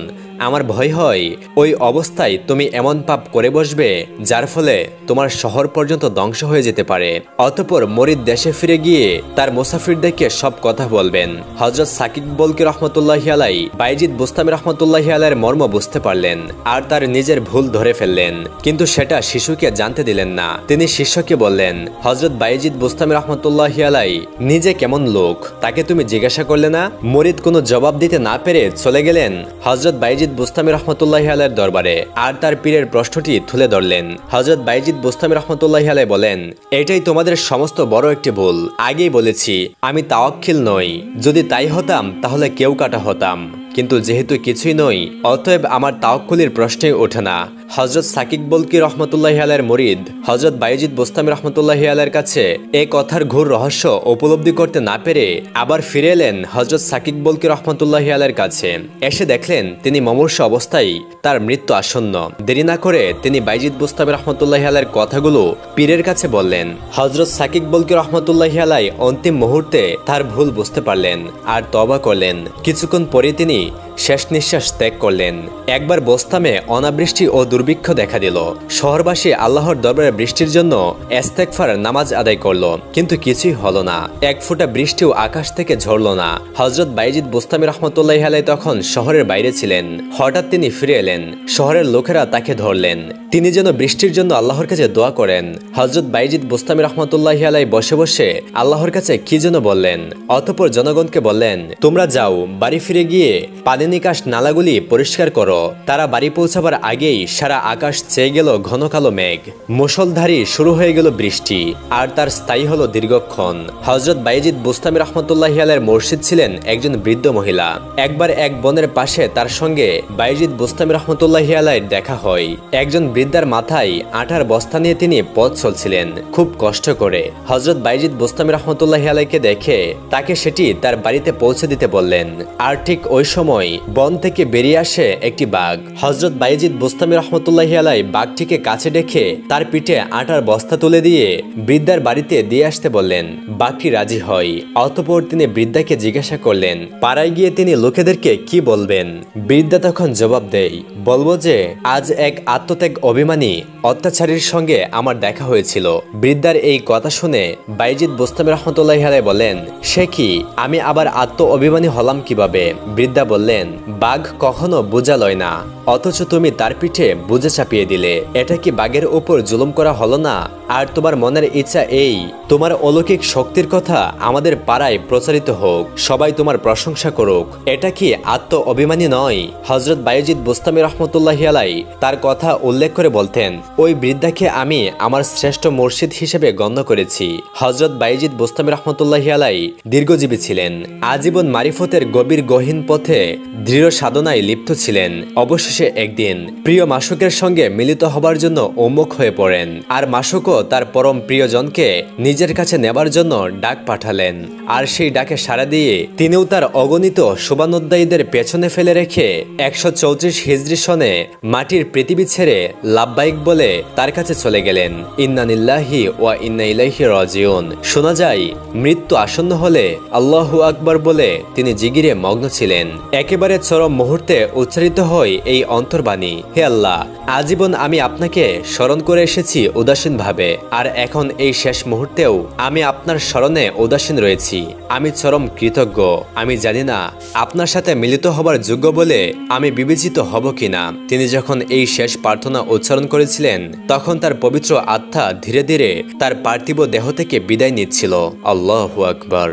আমার ভয় হয় ওই অবস্থায় তুমি এমন পাপ করে বসবে যার ফলে তোমার শহর পর্যন্ত ধ্বংস হয়ে যেতে পারে। অতঃপর মুরিদ দেশে ফিরে গিয়ে তার মুসাফিরদেরকে সব কথা বলবেন। হযরত সাকিক বলকি রাহমাতুল্লাহি আলাইহি বাইজিদ বুস্তামি রাহমাতুল্লাহি আলাইহির মর্ম বুঝতে পারলেন আর তার নিজের ভুল ধরে ফেললেন, কিন্তু সেটা শিশুকে জানতে দিলেন না। তিনি শিষ্যকে বললেন, হযরত বাইজিদ বুস্তামি রাহমাতুল্লাহি আলাইহি নিজে কেমন লোক, তাকে তুমি জিজ্ঞাসা করলে না? মুরিদ কোনো জবাব দিতে না পেরে চলে গেলেন হযরত বাইজিদ বুস্তামি রাহমাতুল্লাহি আলাইহির দরবারে, আর তার পীরের প্রশ্নটি তুলে ধরলেন। হযরত বাইজিদ বুস্তামি রাহমাতুল্লাহি আলাইহি বলেন, এটাই তোমাদের সমস্ত বড় একটি ভুল। আগেই বলেছি আমি তাওয়াক্কিল নই, যদি তাই হতাম তাহলে কেউ কাটা হতাম, কিন্তু যেহেতু কিছুই নই, অতএব আমার তাওয়াক্কুলের প্রশ্নই ওঠে না। হযরত সাকিক বলকি রাহমাতুল্লাহি আলাইহির মুরিদ হযরত বাইজিদ বুস্তামি রাহমাতুল্লাহি আলাইহির কাছে এই কথার ঘোর রহস্য উপলব্ধি করতে না পেরে আবার ফিরে এলেন হযরত সাকিক বলকি রাহমাতুল্লাহি আলাইহির কাছে। এসে দেখলেন তিনি মুমূর্ষু অবস্থায়, তার মৃত্যু আসন্ন। দেরি না করে তিনি বাইজিদ বুস্তামি রাহমাতুল্লাহি আলাইহির কথাগুলো পীরের কাছে বললেন। হযরত সাকিক বলকি রাহমাতুল্লাহি আলাইহি অন্তিম মুহূর্তে তার ভুল বুঝতে পারলেন আর তওবা করলেন। কিছুক্ষণ পরে তিনি শেষ নিঃশ্বাস ত্যাগ করলেন। একবার বোস্তামে অনাবৃষ্টি ও দুর্ভিক্ষ দেখা দিল। শহরবাসী আল্লাহর দরবারে বৃষ্টির জন্য ইস্তেগফার নামাজ আদায় করলো, কিন্তু কিছুই হলো না। এক ফোঁটা বৃষ্টিও আকাশ থেকে ঝরল না। হযরত বাইজিদ বুস্তামি রাহমাতুল্লাহি আলাইহি তখন শহরের বাইরে ছিলেন। হঠাৎ তিনি ফিরে এলেন। শহরের লোকেরা তাকে ধরলেন। তিনি যেন বৃষ্টির জন্য আল্লাহর কাছে দোয়া করেন। হযরত বাইজিদ বুস্তামি রাহমাতুল্লাহি আলাইহি বসে বসে আল্লাহর কাছে কি যেন বললেন। অতঃপর জনগণকে বললেন, তোমরা যাও, বাড়ি ফিরে গিয়ে পানি পানি নিকাশ নালাগুলি পরিষ্কার করো। তারা বাড়ি পৌঁছাবার আগেই সারা আকাশ চেয়ে গেল ঘন কালো মেঘ। মুষলধারী শুরু হয়ে গেল বৃষ্টি, আর তার স্থায়ী হলো দীর্ঘক্ষণ। হযরত বায়েজিদ বুস্তামি রাহমাতুল্লাহি আলাইহির মুর্শিদ ছিলেন একজন বৃদ্ধ মহিলা। একবার এক বনের পাশে তার সঙ্গে বায়েজিদ বুস্তামি রাহমাতুল্লাহি আলাইহির দেখা হয়। একজন বৃদ্ধার মাথায় আটার বস্তা নিয়ে তিনি পথ চলছিলেন খুব কষ্ট করে। হযরত বায়েজিদ বুস্তামি রাহমাতুল্লাহি আলাইহিকে দেখে তাকে সেটি তার বাড়িতে পৌঁছে দিতে বললেন। আর ঠিক ওই সময় বন থেকে বেরিয়ে আসে একটি বাঘ। হযরত বায়েজিদ বুস্তামি রাহমাতুল্লাহি আলাইহি বাঘটিকে কাছে ডেকে তার পিঠে আটার বস্তা তুলে দিয়ে বৃদ্ধার বাড়িতে দিয়ে আসতে বললেন। বাঘটি রাজি হয়। অতঃপর তিনি বৃদ্ধাকে জিজ্ঞাসা করলেন, পাড়ায় গিয়ে তিনি লোকেদেরকে কি বলবেন? বৃদ্ধা তখন জবাব দেয়, বলবো যে আজ এক আত্মত্যাগ অভিমানী অত্যাচারীর সঙ্গে আমার দেখা হয়েছিল। বৃদ্ধার এই কথা শুনে বায়েজিদ বুস্তামি রাহমাতুল্লাহি আলাইহি বলেন, সে কি, আমি আবার আত্ম অভিমানী হলাম কিভাবে? বৃদ্ধা বললেন, বাঘ কখনো বোঝা লয় না, অথচ তুমি তার পিঠে বোঝা চাপিয়ে দিলে। এটা কি বাঘের উপর জুলুম করা হলো না? আর তোমার মনের ইচ্ছা এই, তোমার অলৌকিক শক্তির কথা আমাদের পাড়ায় প্রচারিত হোক, সবাই তোমার প্রশংসা করুক। এটা কি আত্ম অভিমানী নয়? হযরত বায়েজিদ বুস্তামি রাহমাতুল্লাহি আলাইহি তার কথা উল্লেখ করে বলতেন, ওই বৃদ্ধাকে আমি আমার শ্রেষ্ঠ মুর্শিদ হিসেবে গণ্য করেছি। হযরত বায়েজিদ বুস্তামি রাহমাতুল্লাহি আলাইহি দীর্ঘজীবী ছিলেন। আজীবন মারিফতের গভীর গহীন পথে দৃঢ় সাধনায় লিপ্ত ছিলেন। অবশেষে একদিন প্রিয় মাশুকের সঙ্গে মিলিত হবার জন্য উন্মুখ হয়ে পড়েন। আর মাশুকও তার পরম প্রিয়জনকে নিজের কাছে নেবার জন্য ডাক পাঠালেন। আর সেই ডাকে সাড়া দিয়ে তিনিও তার অগণিত শুভানুধ্যায়ীদের পেছনে ফেলে রেখে 134 হিজরি সনে মাটির পৃথিবী ছেড়ে লাব্বাইক বলে তার কাছে চলে গেলেন। ইন্না লিল্লাহি ওয়া ইন্না ইলাইহি রাজিউন। শোনা যায় মৃত্যু আসন্ন হলে আল্লাহু আকবার বলে তিনি জিগিরে মগ্ন ছিলেন। একেবারে চরম মুহূর্তে উচ্চারিত হয় এই অন্তর্বাণী, হে আল্লাহ, আজীবন আমি আপনাকে স্মরণ করে এসেছি উদাসীন ভাবে, আর এখন এই শেষ মুহূর্তেও আমি আপনার স্মরণে উদাসীন রয়েছি। আমি চরম কৃতজ্ঞ। আমি জানি না আপনার সাথে মিলিত হবার যোগ্য বলে আমি বিবেচিত হব কিনা। তিনি যখন এই শেষ প্রার্থনা উচ্চারণ করেছিলেন তখন তার পবিত্র আত্মা ধীরে ধীরে তার পার্থিব দেহ থেকে বিদায় নিচ্ছিল। আল্লাহু আকবার।